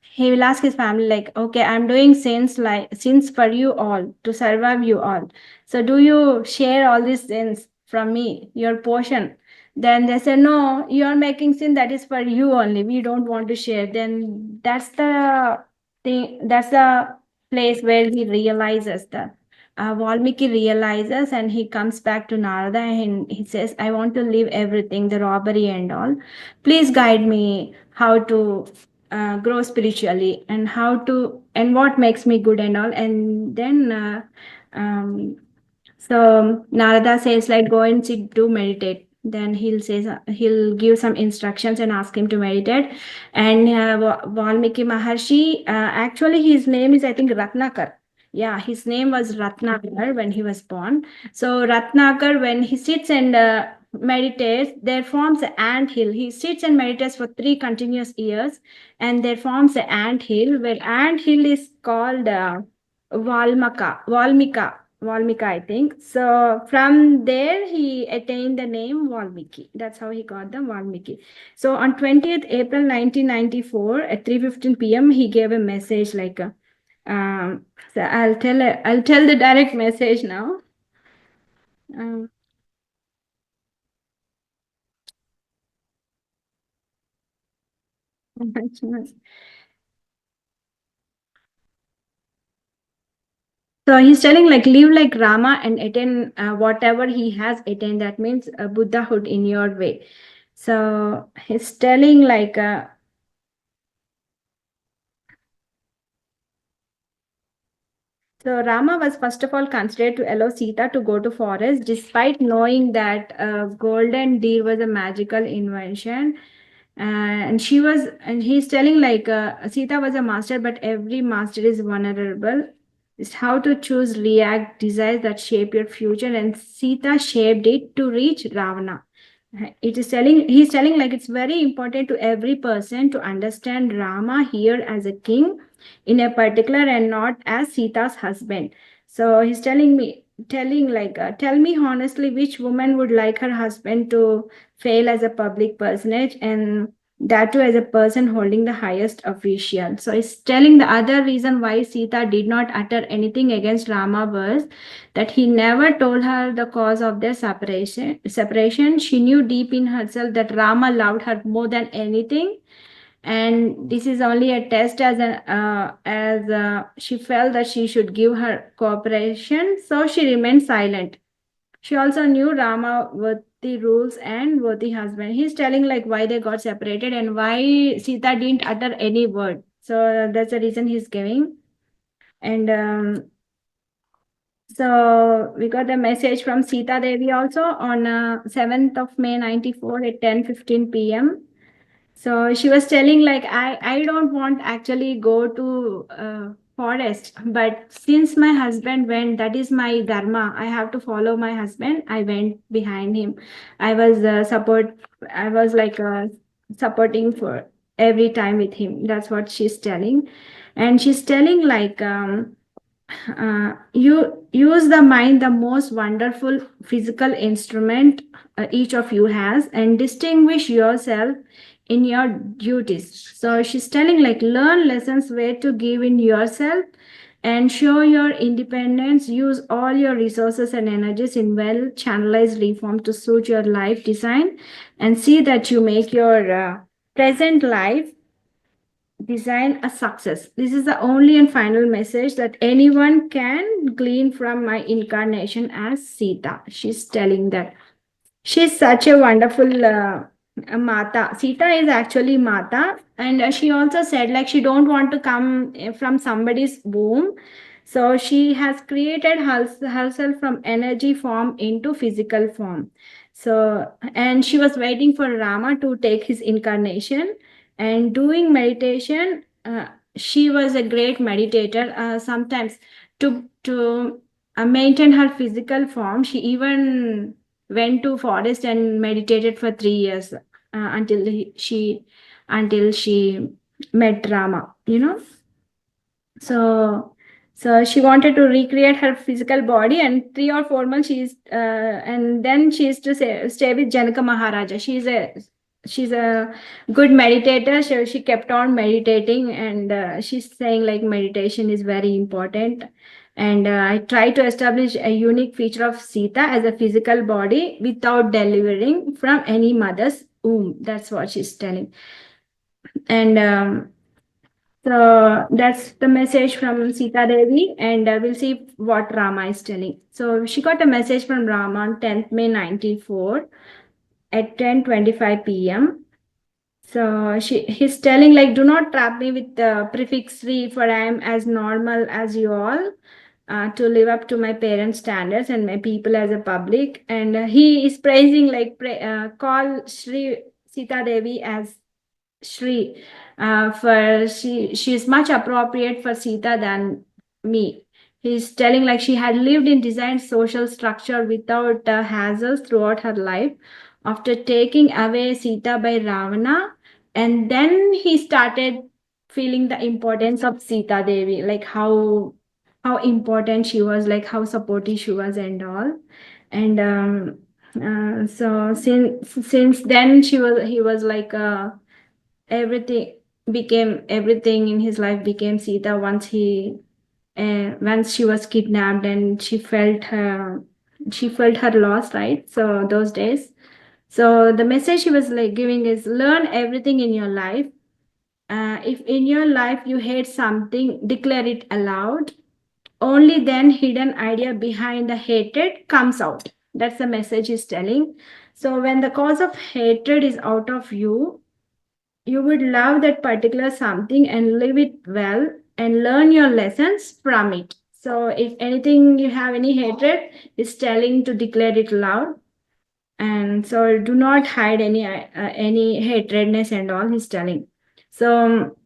he will ask his family like, okay, I'm doing sins for you all to survive you all. So do you share all these sins from me, your portion? Then they say, no, you're making sin, that is for you only, we don't want to share. Then that's the thing, that's the place where he realizes that Valmiki realizes, and he comes back to Narada and he says, I want to leave everything, the robbery and all. Please guide me how to grow spiritually, and how to, and what makes me good and all. And then so Narada says, like, go and sit to meditate. Then he'll give some instructions and ask him to meditate. And Valmiki Maharshi, actually his name is, I think, Ratnakar. Yeah, his name was Ratnakar when he was born. So Ratnakar, when he sits and meditates, there forms an ant hill. He sits and meditates for 3 continuous years, and there forms an ant hill, where ant hill is called Valmika, I think. So from there, he attained the name Valmiki. That's how he got the Valmiki. So on 20th April 1994 at 3:15 p.m., he gave a message like, so I'll tell the direct message now. So he's telling, like, live like Rama and attain whatever he has attained. That means Buddhahood in your way. So he's telling, like, so Rama was first of all considered to allow Sita to go to forest, despite knowing that golden deer was a magical invention. And he's telling, like, Sita was a master, but every master is vulnerable. It's how to choose, react, desires that shape your future, and Sita shaped it to reach Ravana. He's telling, like, it's very important to every person to understand Rama here as a king in a particular, and not as Sita's husband. So he's telling, like, tell me honestly, which woman would like her husband to fail as a public personage, and that too as a person holding the highest official. So he's telling the other reason why Sita did not utter anything against Rama was that he never told her the cause of their separation. She knew deep in herself that Rama loved her more than anything, and this is only a test as she felt that she should give her cooperation, so she remained silent. She also knew Rama worthy rules and worthy husband. He's telling, like, why they got separated and why Sita didn't utter any word. So that's the reason he's giving. And so we got a message from Sita Devi also on 7th of May 94 at 10:15 p.m. So she was telling, like, I don't want actually go to forest, but since my husband went, that is my dharma. I have to follow my husband. I went behind him. I was I was like supporting for every time with him. That's what she's telling, and she's telling, like, you use the mind, the most wonderful physical instrument each of you has, and distinguish yourself in your duties. So she's telling, like, learn lessons where to give in yourself and show your independence. Use all your resources and energies in well channelized reform to suit your life design, and see that you make your present life design a success. This is the only and final message that anyone can glean from my incarnation as Sita. She's telling that. She's such a wonderful Mata. Sita is actually Mata, and she also said, like, she don't want to come from somebody's womb. So she has created herself from energy form into physical form. So, and she was waiting for Rama to take his incarnation and doing meditation. She was a great meditator. Sometimes to maintain her physical form, she even went to forest and meditated for 3 years until she met Rama, you know. So she wanted to recreate her physical body, and 3 or 4 months and then she is to stay with Janaka Maharaja. She's a good meditator. She kept on meditating, and she's saying, like, meditation is very important. And I try to establish a unique feature of Sita as a physical body without delivering from any mother's womb. That's what she's telling. And so that's the message from Sita Devi, and we'll see what Rama is telling. So she got a message from Rama on 10th May 94 at 10:25 p.m. So he's telling like, do not trap me with the prefix "Sri," for I am as normal as you all. To live up to my parents' standards and my people as a public. And he is praising like call Sri Sita Devi as Shri, for she is much appropriate for Sita than me. He's telling like she had lived in designed social structure without hassles throughout her life. After taking away Sita by Ravana, and then he started feeling the importance of Sita Devi, like how important she was, like how supportive she was, and all. And so since then he was like everything everything in his life became Sita once she was kidnapped, and she felt her loss, right? So those days. So the message she was like giving is learn everything in your life. If in your life you hate something, declare it aloud. Only then hidden idea behind the hatred comes out. That's the message he's telling. So when the cause of hatred is out of you, you would love that particular something and live it well and learn your lessons from it. So if anything you have any hatred, is telling to declare it loud. And so do not hide any hatredness and all, he's telling. So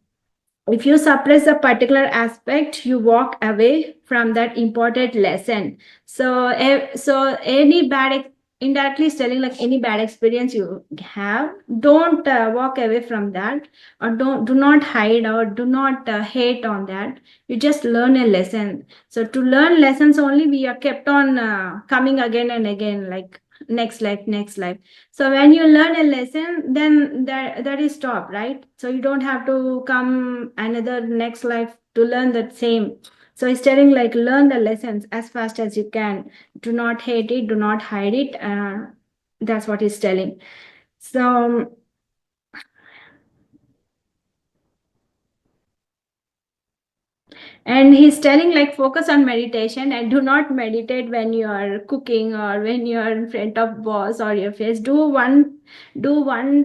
if you suppress a particular aspect, you walk away from that important lesson. So so any indirectly telling like any bad experience you have, don't walk away from that, or do not hide, or do not hate on that. You just learn a lesson. So to learn lessons only, we are kept on coming again and again, like next life. So when you learn a lesson, then that is stop, right? So you don't have to come another next life to learn that same. So he's telling like learn the lessons as fast as you can. Do not hate it, do not hide it. That's what he's telling. So and he's telling like focus on meditation, and do not meditate when you are cooking or when you are in front of boss or your face. Do one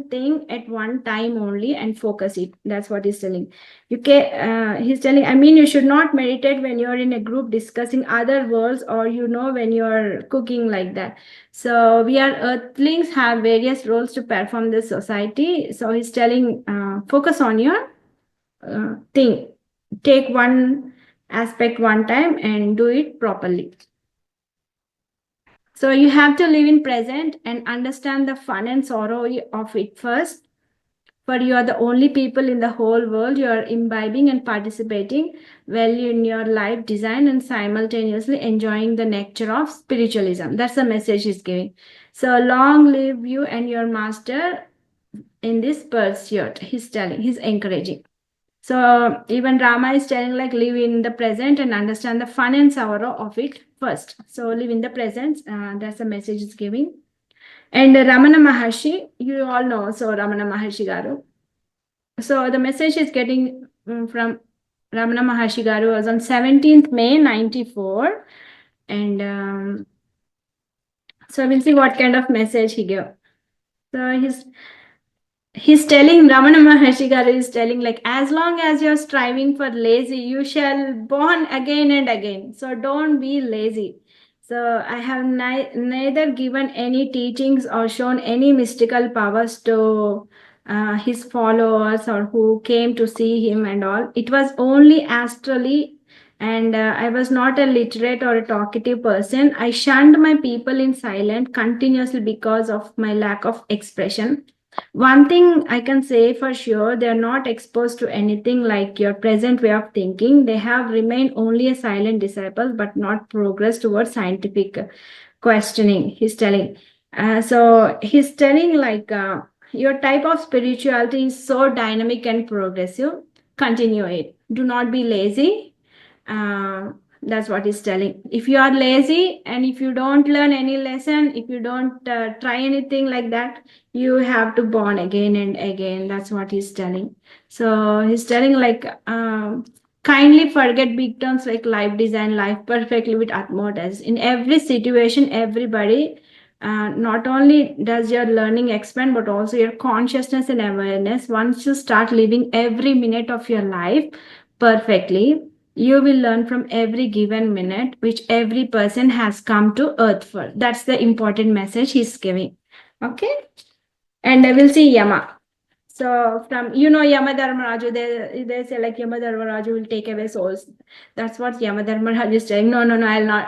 thing at one time only and focus it. That's what he's telling. He's telling, I mean, you should not meditate when you're in a group discussing other worlds, or when you're cooking, like that. So we are earthlings, have various roles to perform this society. So he's telling focus on your thing. Take one aspect one time and do it properly. So you have to live in present and understand the fun and sorrow of it first. For you are the only people in the whole world. You are imbibing and participating well in your life design and simultaneously enjoying the nectar of spiritualism. That's the message he's giving. So long live you and your master in this pursuit. He's encouraging. So even Rama is telling like live in the present and understand the fun and sorrow of it first. So live in the present. That's the message it's giving. And Ramana Maharshi, you all know. So Ramana Maharshi Garu. So the message is getting from Ramana Maharshi Garu was on 17th May 94. And so we'll see what kind of message he gave. So he's telling, Ramana Maharshi Garu is telling like, as long as you're striving for lazy, you shall born again and again. So don't be lazy. So I have neither given any teachings or shown any mystical powers to his followers or who came to see him and all. It was only astrally, and I was not a literate or a talkative person. I shunned my people in silence continuously because of my lack of expression. One thing I can say for sure, they're not exposed to anything like your present way of thinking. They have remained only a silent disciple, but not progressed towards scientific questioning, he's telling. So he's telling like your type of spirituality is so dynamic and progressive. Continue it. Do not be lazy. That's what he's telling. If you are lazy and if you don't learn any lesson, if you don't try anything like that, you have to born again and again. That's what he's telling. So he's telling like, kindly forget big terms like life design life perfectly with utmost. In every situation, everybody, not only does your learning expand, but also your consciousness and awareness. Once you start living every minute of your life perfectly, you will learn from every given minute which every person has come to earth for. That's the important message he's giving. Okay. And I will see Yama. So from Yama Dharmaraju, they say like Yama Dharmaraju will take away souls. That's what Yama Dharmaraju is saying. No, no, no, I'll not.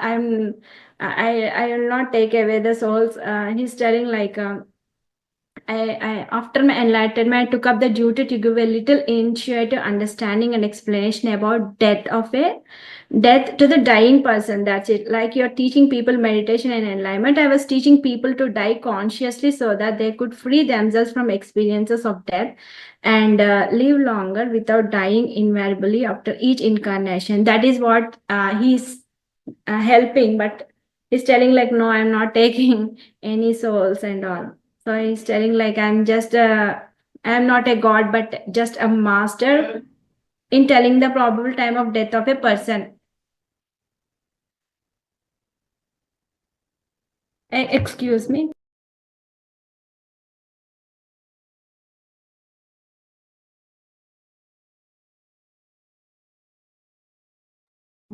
I will not take away the souls. He's telling like, after my enlightenment, I took up the duty to give a little intuitive understanding and explanation about death to the dying person. That's it. Like you're teaching people meditation and enlightenment, I was teaching people to die consciously so that they could free themselves from experiences of death and live longer without dying invariably after each incarnation. That is what he's helping, but he's telling like, no, I'm not taking any souls and all. So he's telling like, I'm not a god, but just a master in telling the probable time of death of a person. Excuse me.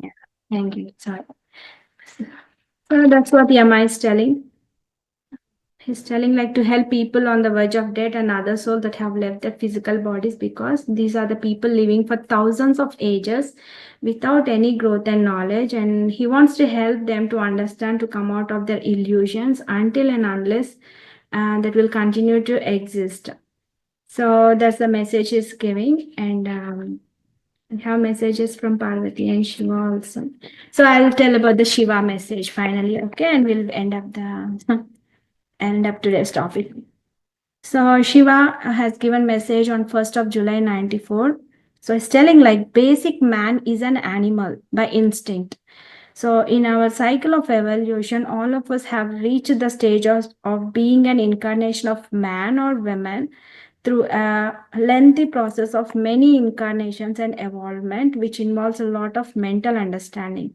Yeah, thank you. Sorry. So that's what Yama is telling. He's telling like to help people on the verge of death and other souls that have left their physical bodies, because these are the people living for thousands of ages without any growth and knowledge, and he wants to help them to understand, to come out of their illusions until and unless that will continue to exist. So that's the message he's giving. And I have messages from Parvati and Shiva also. So I'll tell about the Shiva message finally, okay, and we'll end up today's topic. So Shiva has given message on 1st of July 94. So it's telling like basic man is an animal by instinct. So in our cycle of evolution, all of us have reached the stage of being an incarnation of man or woman through a lengthy process of many incarnations and evolvement, which involves a lot of mental understanding.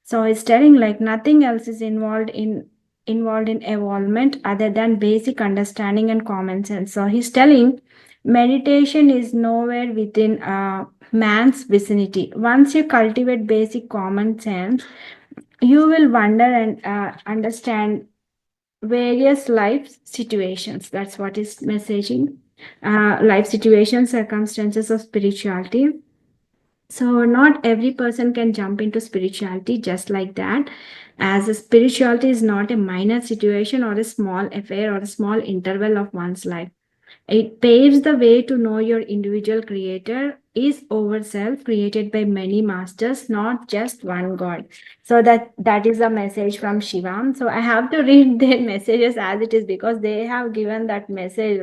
So it's telling like nothing else is involved in evolvement other than basic understanding and common sense. So he's telling meditation is nowhere within man's vicinity. Once you cultivate basic common sense, you will wonder and understand various life situations. That's what is messaging. Life situations, circumstances of spirituality. So not every person can jump into spirituality just like that, as a spirituality is not a minor situation or a small affair or a small interval of one's life. It paves the way to know your individual creator is over self, created by many masters, not just one God. So that is a message from Shiva. So I have to read their messages as it is because they have given that message.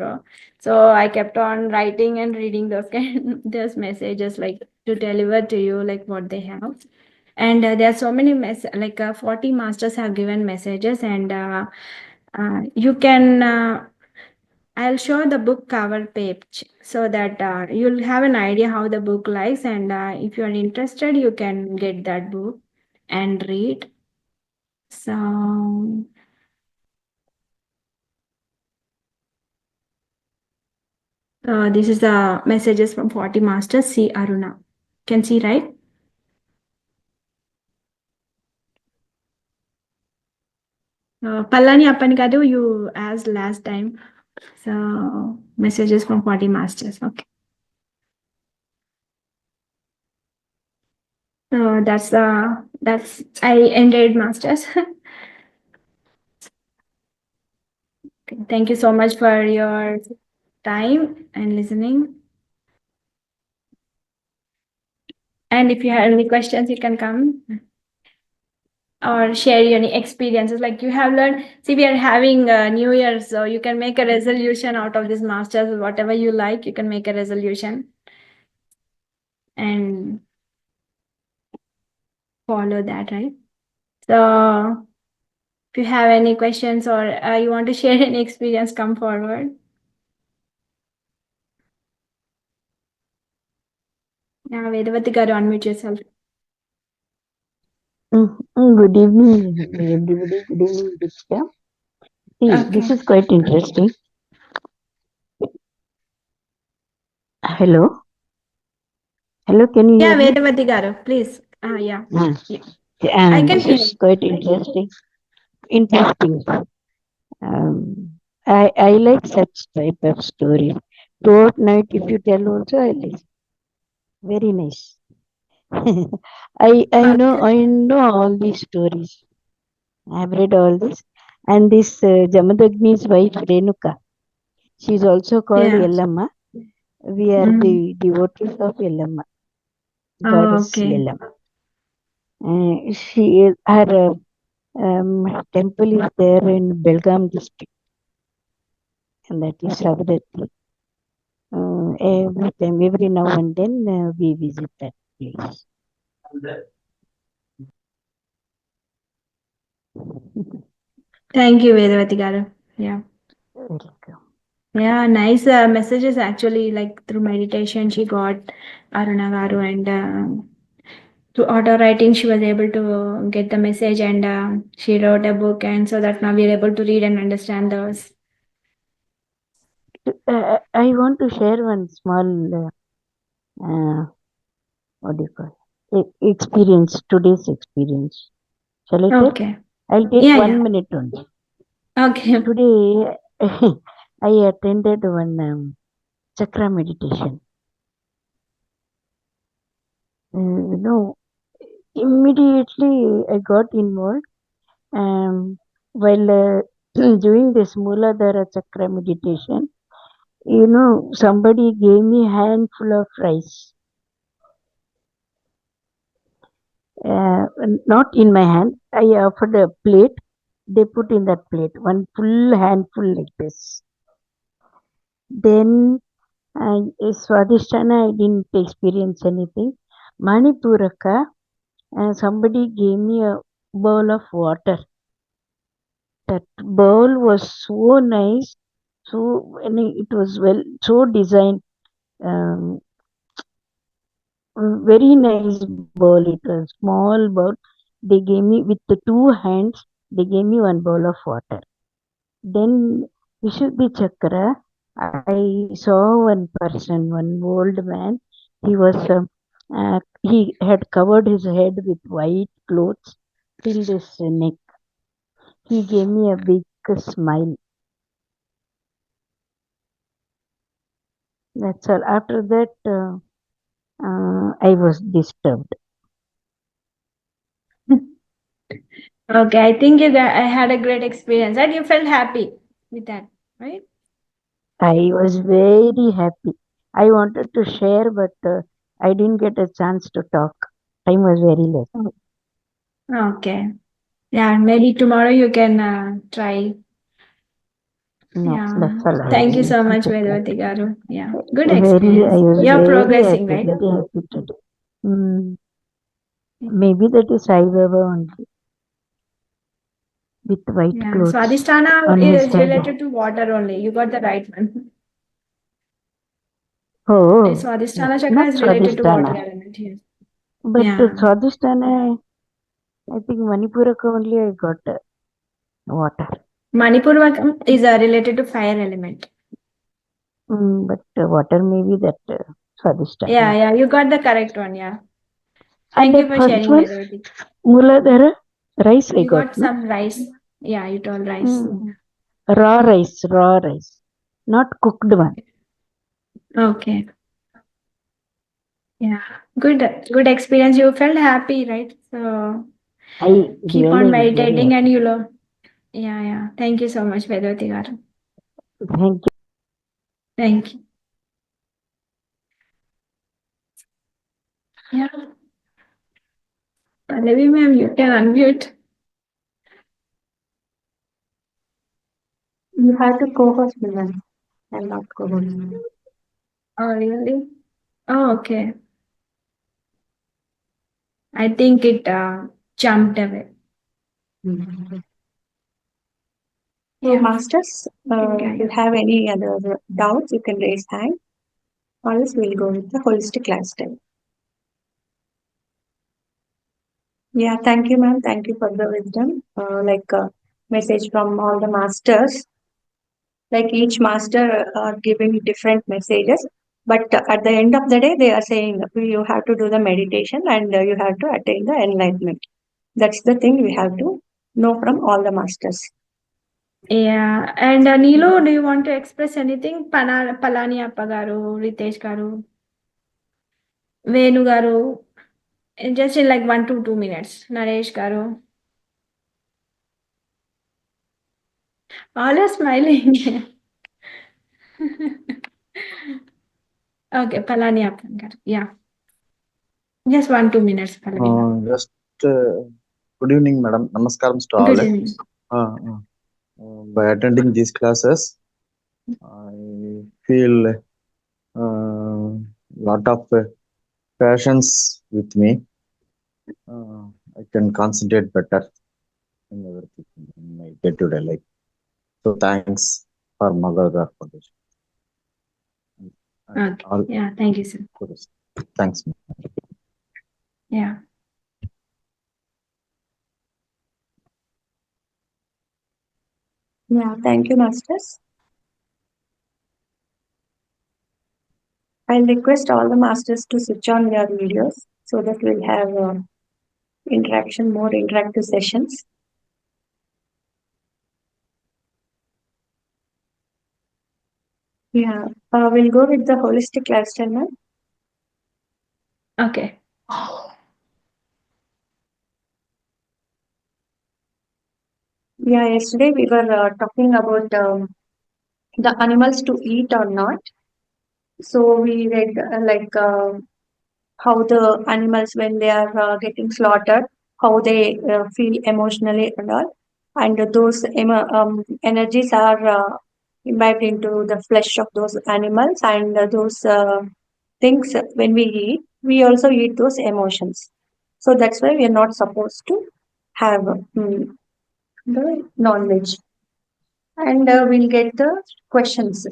So I kept on writing and reading those messages like to deliver to you like what they have. And there are so many 40 masters have given messages, and you can I'll show the book cover page so that you'll have an idea how the book likes, and if you're interested, you can get that book and read. So this is the messages from 40 masters. See Aruna. Can see, right? Pallani Appani Kadu, you asked last time. So messages from 40 masters. Okay. So that's I ended masters. Okay. Thank you so much for your time and listening. And if you have any questions, you can come or share your any experiences. Like you have learned, see, we are having New Year, so you can make a resolution out of this masters, whatever you like, you can make a resolution and follow that, right? So if you have any questions or you want to share any experience, come forward. Yeah, Vedavati garu, unmute yourself. Good evening, everybody. Good evening, Deepika. See, this Okay. is quite interesting. Hello? Hello, can you Yeah, hear me? Vedavati garu, please. Yeah. Ah, I can this hear is you. quite interesting. Interesting. I like such type of stories. Throughout night, if you tell also, I listen. Very nice. I know all these stories. I've read all this. And this Jamadagni's wife, Renuka, she's also called Yeah. Yellamma. We are Mm. the devotees of Yellamma, Oh, goddess okay. Yellamma. She is her temple is there in Belgaum district, and that is Savadatti. Every time, every now and then, we visit that place. Thank you, Vedavati garu. Yeah. Welcome. Yeah, nice messages actually. Like through meditation, she got Aruna garu, and through auto writing, she was able to get the message, and she wrote a book, and so that now we are able to read and understand those. I want to share one small, what do you call experience, today's experience. Shall I tell? Okay. I'll take Yeah, 1 minute only. Okay. Today, I attended one chakra meditation. No, immediately I got involved. While doing this Mooladhara chakra meditation, somebody gave me handful of rice. Not in my hand. I offered a plate. They put in that plate one full handful like this. Then Swadhisthana, I didn't experience anything. Manipuraka, somebody gave me a bowl of water. That bowl was so nice, it was so designed, um, very nice bowl. It was small bowl. They gave me with the 2 hands. They gave me one bowl of water. Then Vishuddhi Chakra, I saw one person, one old man. He was he had covered his head with white clothes till his neck. He gave me a big smile. That's all. After that, I was disturbed. Okay, I think I had a great experience, and you felt happy with that, right? I was very happy. I wanted to share, but I didn't get a chance to talk. Time was very late. Okay. Yeah, maybe tomorrow you can try. No, Yeah. that's all. Thank you I so much, took care. Vedavati garu. Yeah. Good I experience. was You're progressing, very right? happy today. Mm, maybe that is Sai Baba only with white Yeah. clothes Swadhisthana on his is head. related to water only. You got the right one. Oh, Swadhisthana chakra not is related to water Swadhisthana. element here. But Yeah. Swadhisthana, I think Manipuraka only I got water. Manipur is related to fire element. But water maybe that Yeah, Swadhisthana. yeah, you got the correct one. Yeah. And Thank you that for first sharing, one, Vedavati. Mooladhara, rice I You got, got no? some rice. Yeah, you told rice. Mm, raw rice, not cooked one. Okay. Yeah. Good experience. You felt happy, right? So I keep on really very meditating and happy. you'll yeah, yeah. Thank you so much, Vedavati garu. Thank you. Thank you. Yeah. Pallavi ma'am, you can unmute. You have to co-host with them. I'm not co-host. Oh, really? Oh, okay. I think it jumped away. So, masters, Okay. if you have any other doubts, you can raise hand, or else we'll go with the holistic lifestyle. Yeah, thank you, ma'am. Thank you for the wisdom. Message from all the masters. Like each master are giving different messages, but at the end of the day, they are saying you have to do the meditation and you have to attain the enlightenment. That's the thing we have to know from all the masters. Yeah, and Neelo, do you want to express anything? Palani Appa garu, Ritesh garu, Venu garu, just in like 1 to 2 minutes. Naresh garu. All are smiling. Okay, Palani Appa garu. Yeah. Just 1 2 minutes, Palani. Just good evening, madam. Namaskaram to all. Good evening. By attending these classes, I feel lot of passions with me. I can concentrate better in everything in my day-to-day life. So thanks for Mahavatar Foundation. Okay. Yeah, thank you, sir. Thanks. Yeah. Yeah, thank you, masters. I'll request all the masters to switch on their videos so that we'll have more interactive sessions. Yeah, we'll go with the holistic lifestyle, ma'am. Okay. Yeah, yesterday we were talking about the animals to eat or not. So we read how the animals, when they are getting slaughtered, how they feel emotionally and all, and those energies are imbibed into the flesh of those animals, and those things when we eat, we also eat those emotions. So that's why we are not supposed to have the non-veg. And we'll get the questions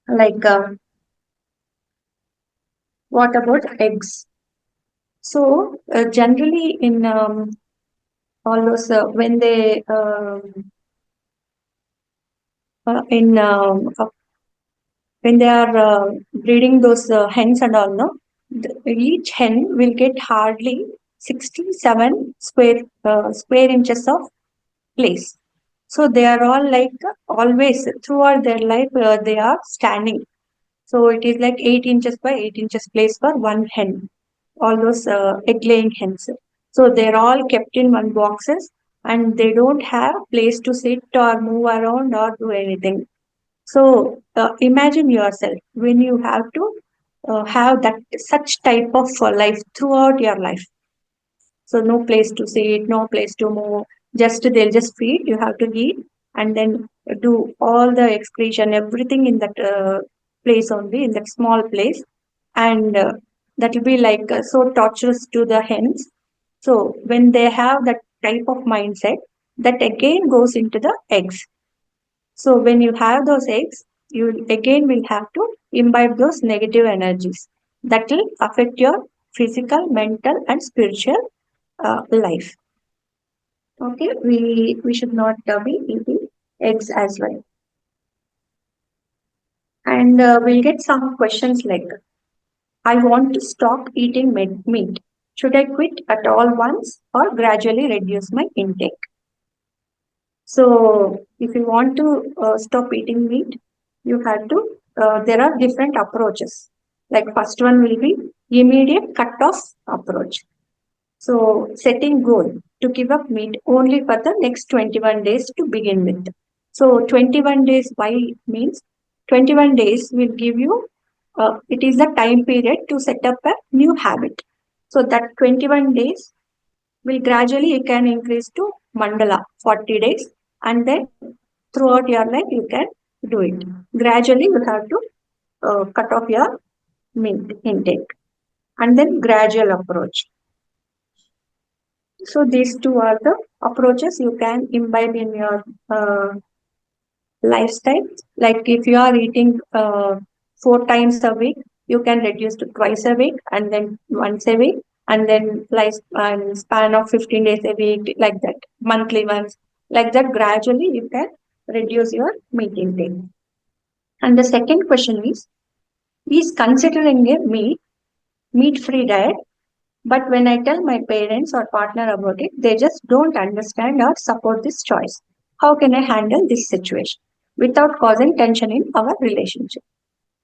like what about eggs? So generally in all those when they in when they are breeding those hens and all, no, each hen will get hardly 67 square inches of place. So they are all like always throughout their life they are standing. So it is like 8 inches by 8 inches place for one hen. All those egg laying hens. So they're all kept in one boxes and they don't have place to sit or move around or do anything. So imagine yourself when you have to have that such type of life throughout your life. So no place to sit, no place to move. Just they'll just feed. You have to eat and then do all the excretion, everything in that place only, in that small place, and that will be like so torturous to the hens. So when they have that type of mindset, that again goes into the eggs. So when you have those eggs, you again will have to imbibe those negative energies that will affect your physical, mental, and spiritual life. Okay, we should not be eating eggs as well. And we'll get some questions like, I want to stop eating meat. Should I quit at all once or gradually reduce my intake? So if you want to stop eating meat, you have to, there are different approaches. Like first one will be immediate cut off approach. So setting goal to give up meat only for the next 21 days to begin with. So 21 days why means 21 days will give you, it is the time period to set up a new habit. So that 21 days will gradually you can increase to mandala 40 days and then throughout your life you can do it. Gradually you have to cut off your meat intake and then gradual approach. So these two are the approaches you can imbibe in your lifestyle. Like if you are eating 4 times a week, you can reduce to twice a week and then once a week, and then life and span of 15 days a week, like that, monthly once, like that. Gradually, you can reduce your meat intake. And the second question is considering a meat-free diet. But when I tell my parents or partner about it, they just don't understand or support this choice. How can I handle this situation without causing tension in our relationship?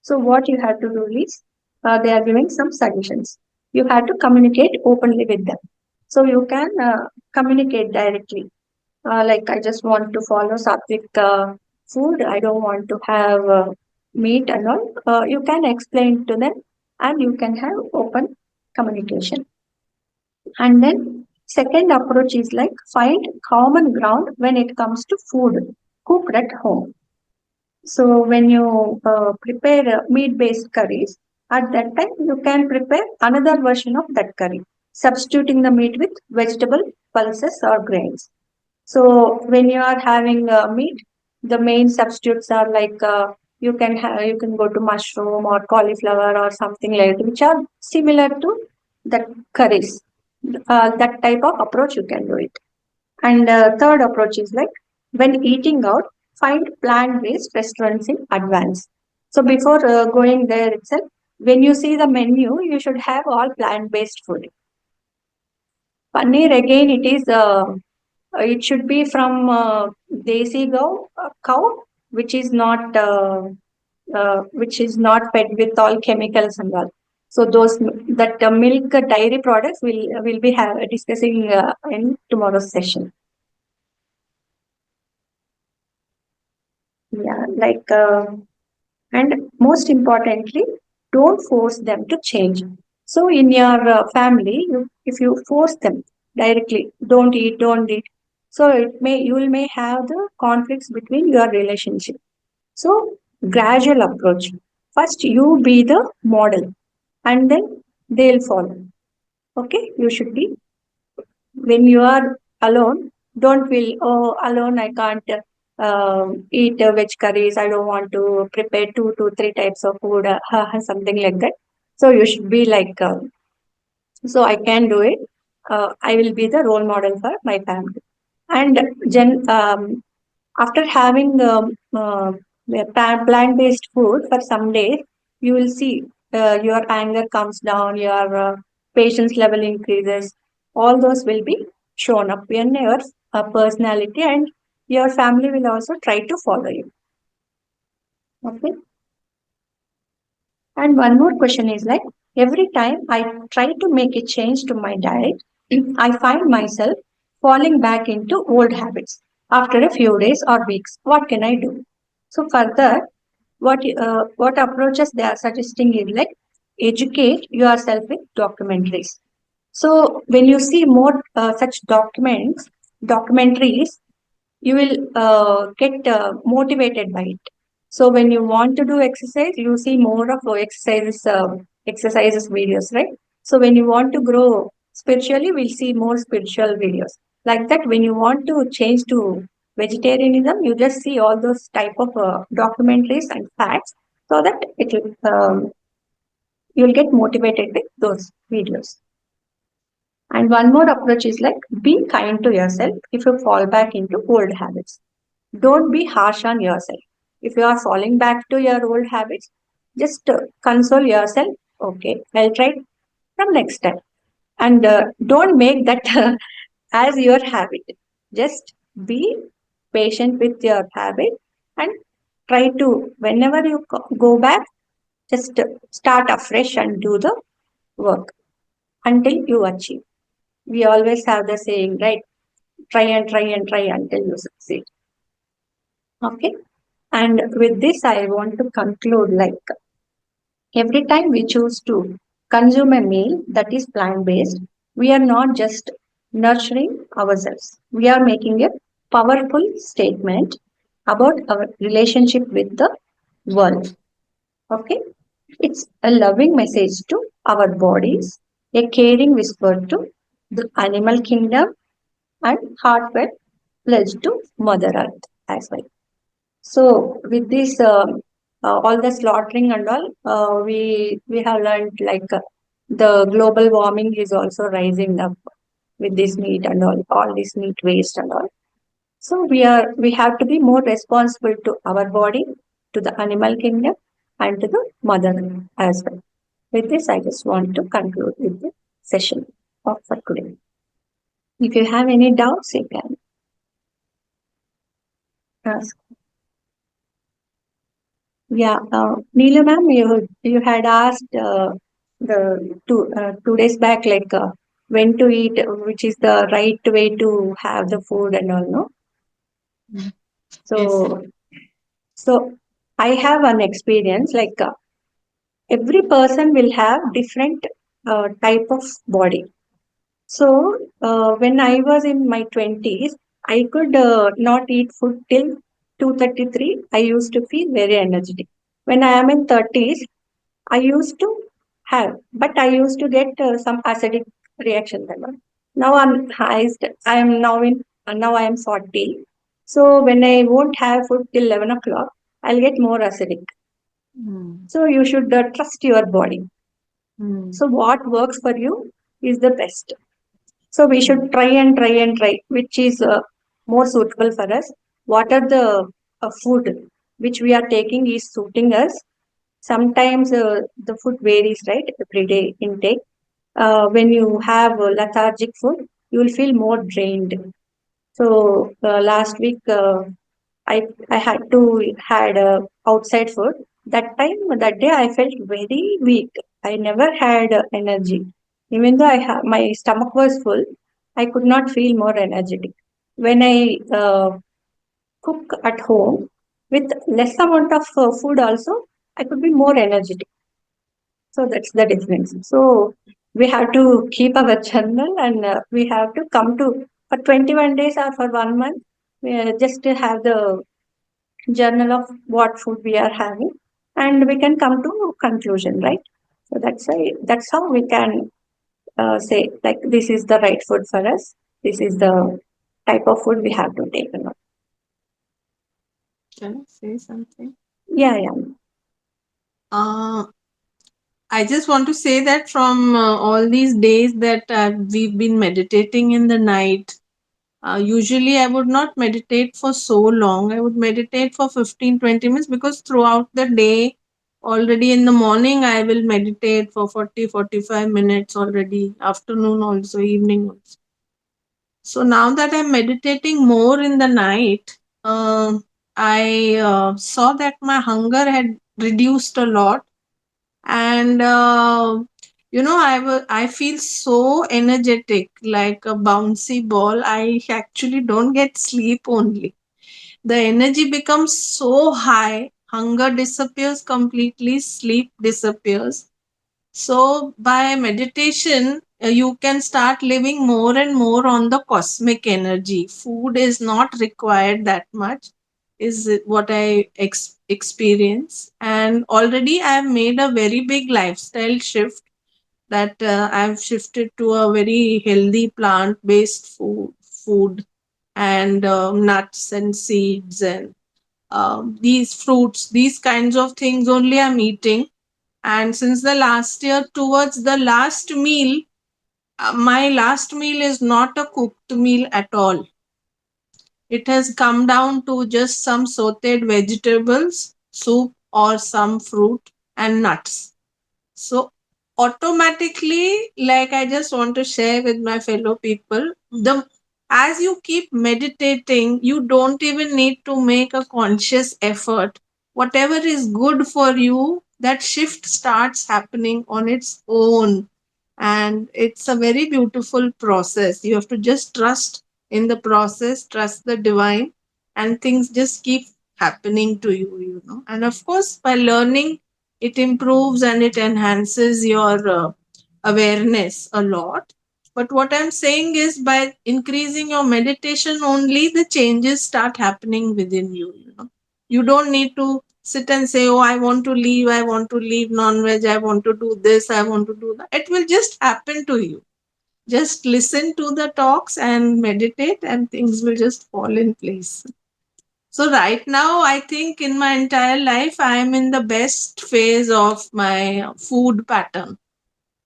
So, what you have to do is, they are giving some suggestions. You have to communicate openly with them. So, you can communicate directly. Like, I just want to follow sattvic food, I don't want to have meat and all. You can explain to them and you can have open communication. And then second approach is like find common ground when it comes to food cooked at home. So when you prepare meat-based curries, at that time you can prepare another version of that curry, substituting the meat with vegetable pulses or grains. So when you are having meat, the main substitutes are like you can go to mushroom or cauliflower or something like that, which are similar to the curries. That type of approach you can do it. And third approach is like when eating out, find plant-based restaurants in advance. So before going there itself, when you see the menu, you should have all plant-based food. Paneer again, it should be from desi cow, which is not fed with all chemicals and all. So those that milk dairy products will be discussing in tomorrow's session. Yeah, like and most importantly, don't force them to change. So in your family, if you force them directly, don't eat. So you will may have the conflicts between your relationship. So gradual approach. First, you be the model, and then they'll follow. Okay, you should be when you are alone, don't feel, oh, alone, I can't eat veg curries. I don't want to prepare two to three types of food, something like that. So you should be like, so I can do it. I will be the role model for my family. And after having plant-based food for some days, you will see your anger comes down, your patience level increases. All those will be shown up in your personality, and your family will also try to follow you. Okay. And one more question is like every time I try to make a change to my diet, I find myself falling back into old habits after a few days or weeks. What can I do? So further, what approaches they are suggesting is like educate yourself with documentaries. So when you see more such documentaries, you will get motivated by it. So when you want to do exercise, you see more of exercises videos, right? So when you want to grow spiritually, we'll see more spiritual videos. Like that, when you want to change to vegetarianism, you just see all those type of documentaries and facts, so that it will you'll get motivated with those videos. And one more approach is like be kind to yourself if you fall back into old habits. Don't be harsh on yourself. If you are falling back to your old habits, just console yourself. Okay, I'll try from next time. And don't make that as your habit. Just be patient with your habit and try to, whenever you go back, just start afresh and do the work until you achieve. We always have the saying, right? Try and try and try until you succeed. Okay. And with this, I want to conclude like every time we choose to consume a meal that is plant based, we are not just nurturing ourselves, we are making a powerful statement about our relationship with the world. Okay, it's a loving message to our bodies, a caring whisper to the animal kingdom, and heartfelt pledge to Mother Earth as well. So with this, all the slaughtering and all, we have learned like the global warming is also rising up with this meat and all this meat waste and all. So we have to be more responsible to our body, to the animal kingdom, and to the Mother Earth as well. With this, I just want to conclude with the session of for today. If you have any doubts, you can ask. Yeah, Neela ma'am, you had asked the 2 days back, like when to eat, which is the right way to have the food and all, no? Yes. So, so I have an experience like every person will have different type of body. So, when I was in my 20s, I could not eat food till 2:33. I used to feel very energetic. When I am in 30s, I used to have, but I used to get some acidic reactions and all. Now I am now I am 40. So when I won't have food till 11 o'clock, I'll get more acidic. So you should trust your body. So what works for you is the best. So we should try and try and try, which is more suitable for us. What are the food which we are taking is suiting us. Sometimes the food varies, right? Everyday intake. When you have lethargic food, you will feel more drained. So last week I had to had outside food. That day I felt very weak. I never had energy. Even though my stomach was full, I could not feel more energetic. When I cook at home with less amount of food also, I could be more energetic. So that's the difference. So we have to keep our journal and we have to come to for 21 days or for 1 month, just to have the journal of what food we are having and we can come to conclusion, right? So that's how we can say like this is the right food for us. This is the type of food we have to take. Can I say something? Yeah, yeah. Uh, I just want to say that from all these days that we've been meditating in the night, usually I would not meditate for so long. I would meditate for 15-20 minutes because throughout the day, already in the morning, I will meditate for 40-45 minutes already, afternoon also, evening also. So now that I'm meditating more in the night, I saw that my hunger had reduced a lot, and I feel so energetic, like a bouncy ball. I actually don't get sleep only. The energy becomes so high, hunger disappears completely, sleep disappears. So by meditation, you can start living more and more on the cosmic energy. Food is not required that much, is what I experience. And already I have made a very big lifestyle shift, that I've shifted to a very healthy plant-based food and nuts and seeds and these fruits, these kinds of things only I'm eating. And since the last year, towards the last meal, my last meal is not a cooked meal at all. It has come down to just some sauteed vegetables, soup, or some fruit and nuts. So automatically, like, I just want to share with my fellow people, the as you keep meditating, you don't even need to make a conscious effort. Whatever is good for you, that shift starts happening on its own. And it's a very beautiful process. You have to just trust in the process, trust the divine, and things just keep happening to you. And of course, by learning, it improves and it enhances your awareness a lot. But what I'm saying is, by increasing your meditation only, the changes start happening within you. You don't need to sit and say, oh, I want to leave non-veg, I want to do this, I want to do that. It will just happen to you. Just listen to the talks and meditate, and things will just fall in place. So right now, I think in my entire life, I am in the best phase of my food pattern.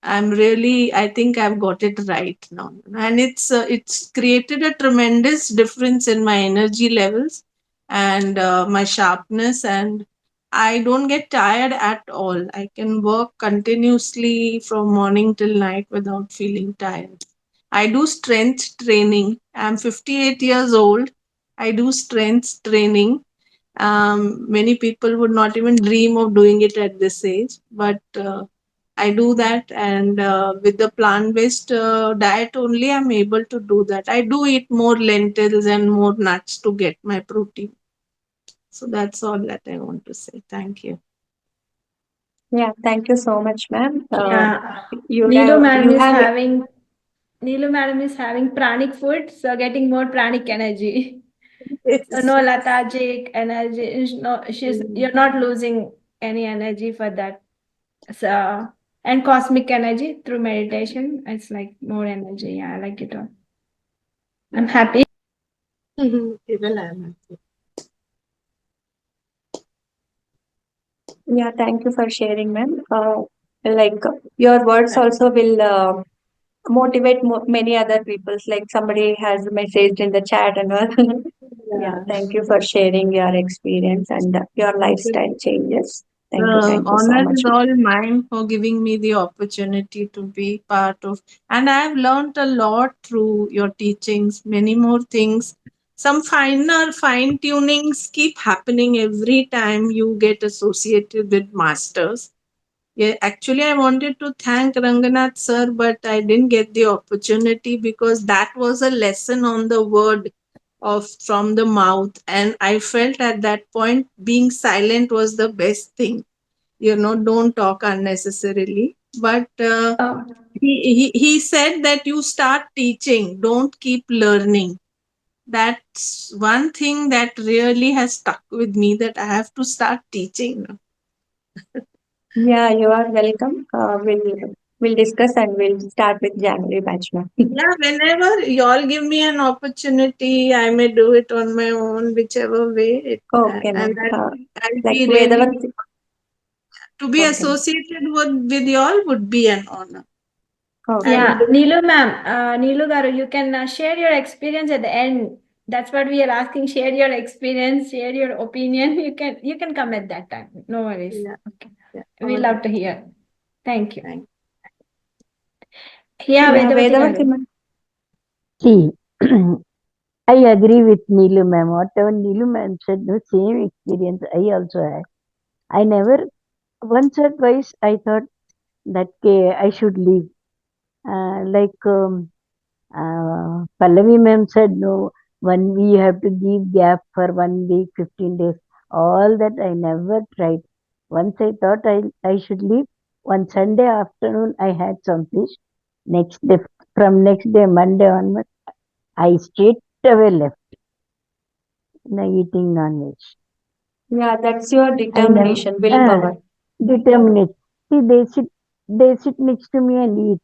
I think I've got it right now. And it's created a tremendous difference in my energy levels and my sharpness. And I don't get tired at all. I can work continuously from morning till night without feeling tired. I do strength training. I'm 58 years old. I do strength training. Many people would not even dream of doing it at this age, but I do that, and with the plant based diet only, I'm able to do that. I do eat more lentils and more nuts to get my protein. So that's all that I want to say. Thank you. Yeah, thank you so much, ma'am. Yeah. You Neelu madam you is have having Neelu madam is having pranic food, so getting more pranic energy. So no lethargic energy. No, you're not losing any energy for that. So and cosmic energy through meditation. It's like more energy. Yeah, I like it all. I'm happy. Even I'm happy. Yeah, thank you for sharing, ma'am. Like your words also will motivate many other peoples. Like somebody has messaged in the chat and all. Yeah, thank you for sharing your experience and your Thank lifestyle you. changes. The Thank you so honor much. is all mine for giving me the opportunity to be part of, and I have learned a lot through your teachings, many more things. Some fine tunings keep happening every time you get associated with masters. Yeah, actually, I wanted to thank Ranganath sir, but I didn't get the opportunity because that was a lesson on the word of from the mouth, and I felt at that point being silent was the best thing. Don't talk unnecessarily. But Oh, he said that you start teaching, don't keep learning. That's one thing that really has stuck with me, that I have to start teaching now. Yeah, you are welcome. We'll discuss and we'll start with January batch, ma'am. Yeah, whenever y'all give me an opportunity, I may do it on my own, whichever way. Okay, And ma'am. I'll Like be really, Vedavati. to be Okay, ma'am. associated with y'all would be an honor. Okay, yeah, ma'am. Neelu ma'am, Neelu garu, you can share your experience at the end. That's what we are asking. Share your experience, share your opinion. You can come at that time. No worries. Yeah, Okay. yeah. We All love right. to hear. Thank you. Thank Yeah, Yeah, Vedavati Vedavati, garu. ma'am. See, I agree with Neelu ma'am. Whatever Neelu ma'am said, the same experience I also had. I never, once or twice, I thought that I should leave. Pallavi ma'am said, no, we have to give gap for 1 week, 15 days. All that I never tried. Once I thought I should leave. One Sunday afternoon, I had some fish. Next day, from next day, Monday onwards, I straight away left eating non-veg. Yeah, that's your I never determination, willpower. determined. See, they sit next to me and eat.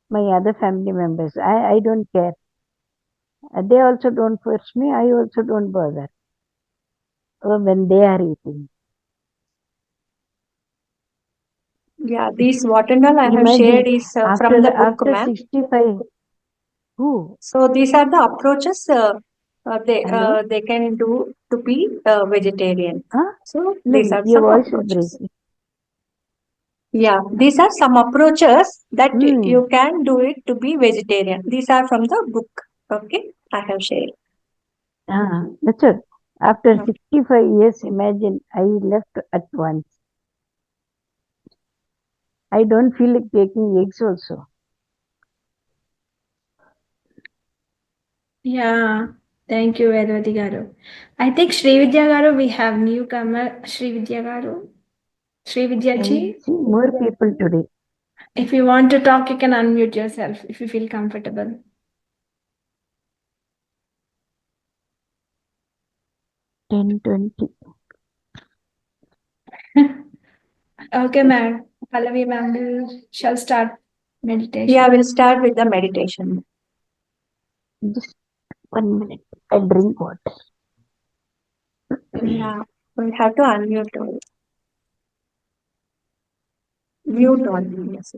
My other family members. I don't care. They also don't force me. I also don't bother when they are eating. Yeah, these what and all I have Imagine shared is from the after book, after ma'am. 65. Who? So these are the approaches Hello? they can do to be vegetarian. Huh? So No, these are your some voice is approaches. breaking. Yeah, these are some approaches that Hmm. you can do it to be vegetarian. These are from the book. Okay, I have shared. That's it. After 65 years, imagine I left at once. I don't feel like taking eggs also. Yeah, thank you, Vedavati garu. I think Srividya garu, we have newcomer Srividya garu. Srividya I ji, see more people today. if you want to talk, you can unmute yourself if you feel comfortable. 10-20. Okay, ma'am. Pallavi ma'am, we shall start. meditation. Yeah, we'll start with the meditation. Just 1 minute. I drink water. Yeah, we'll have to unmute. Mute only. Yes.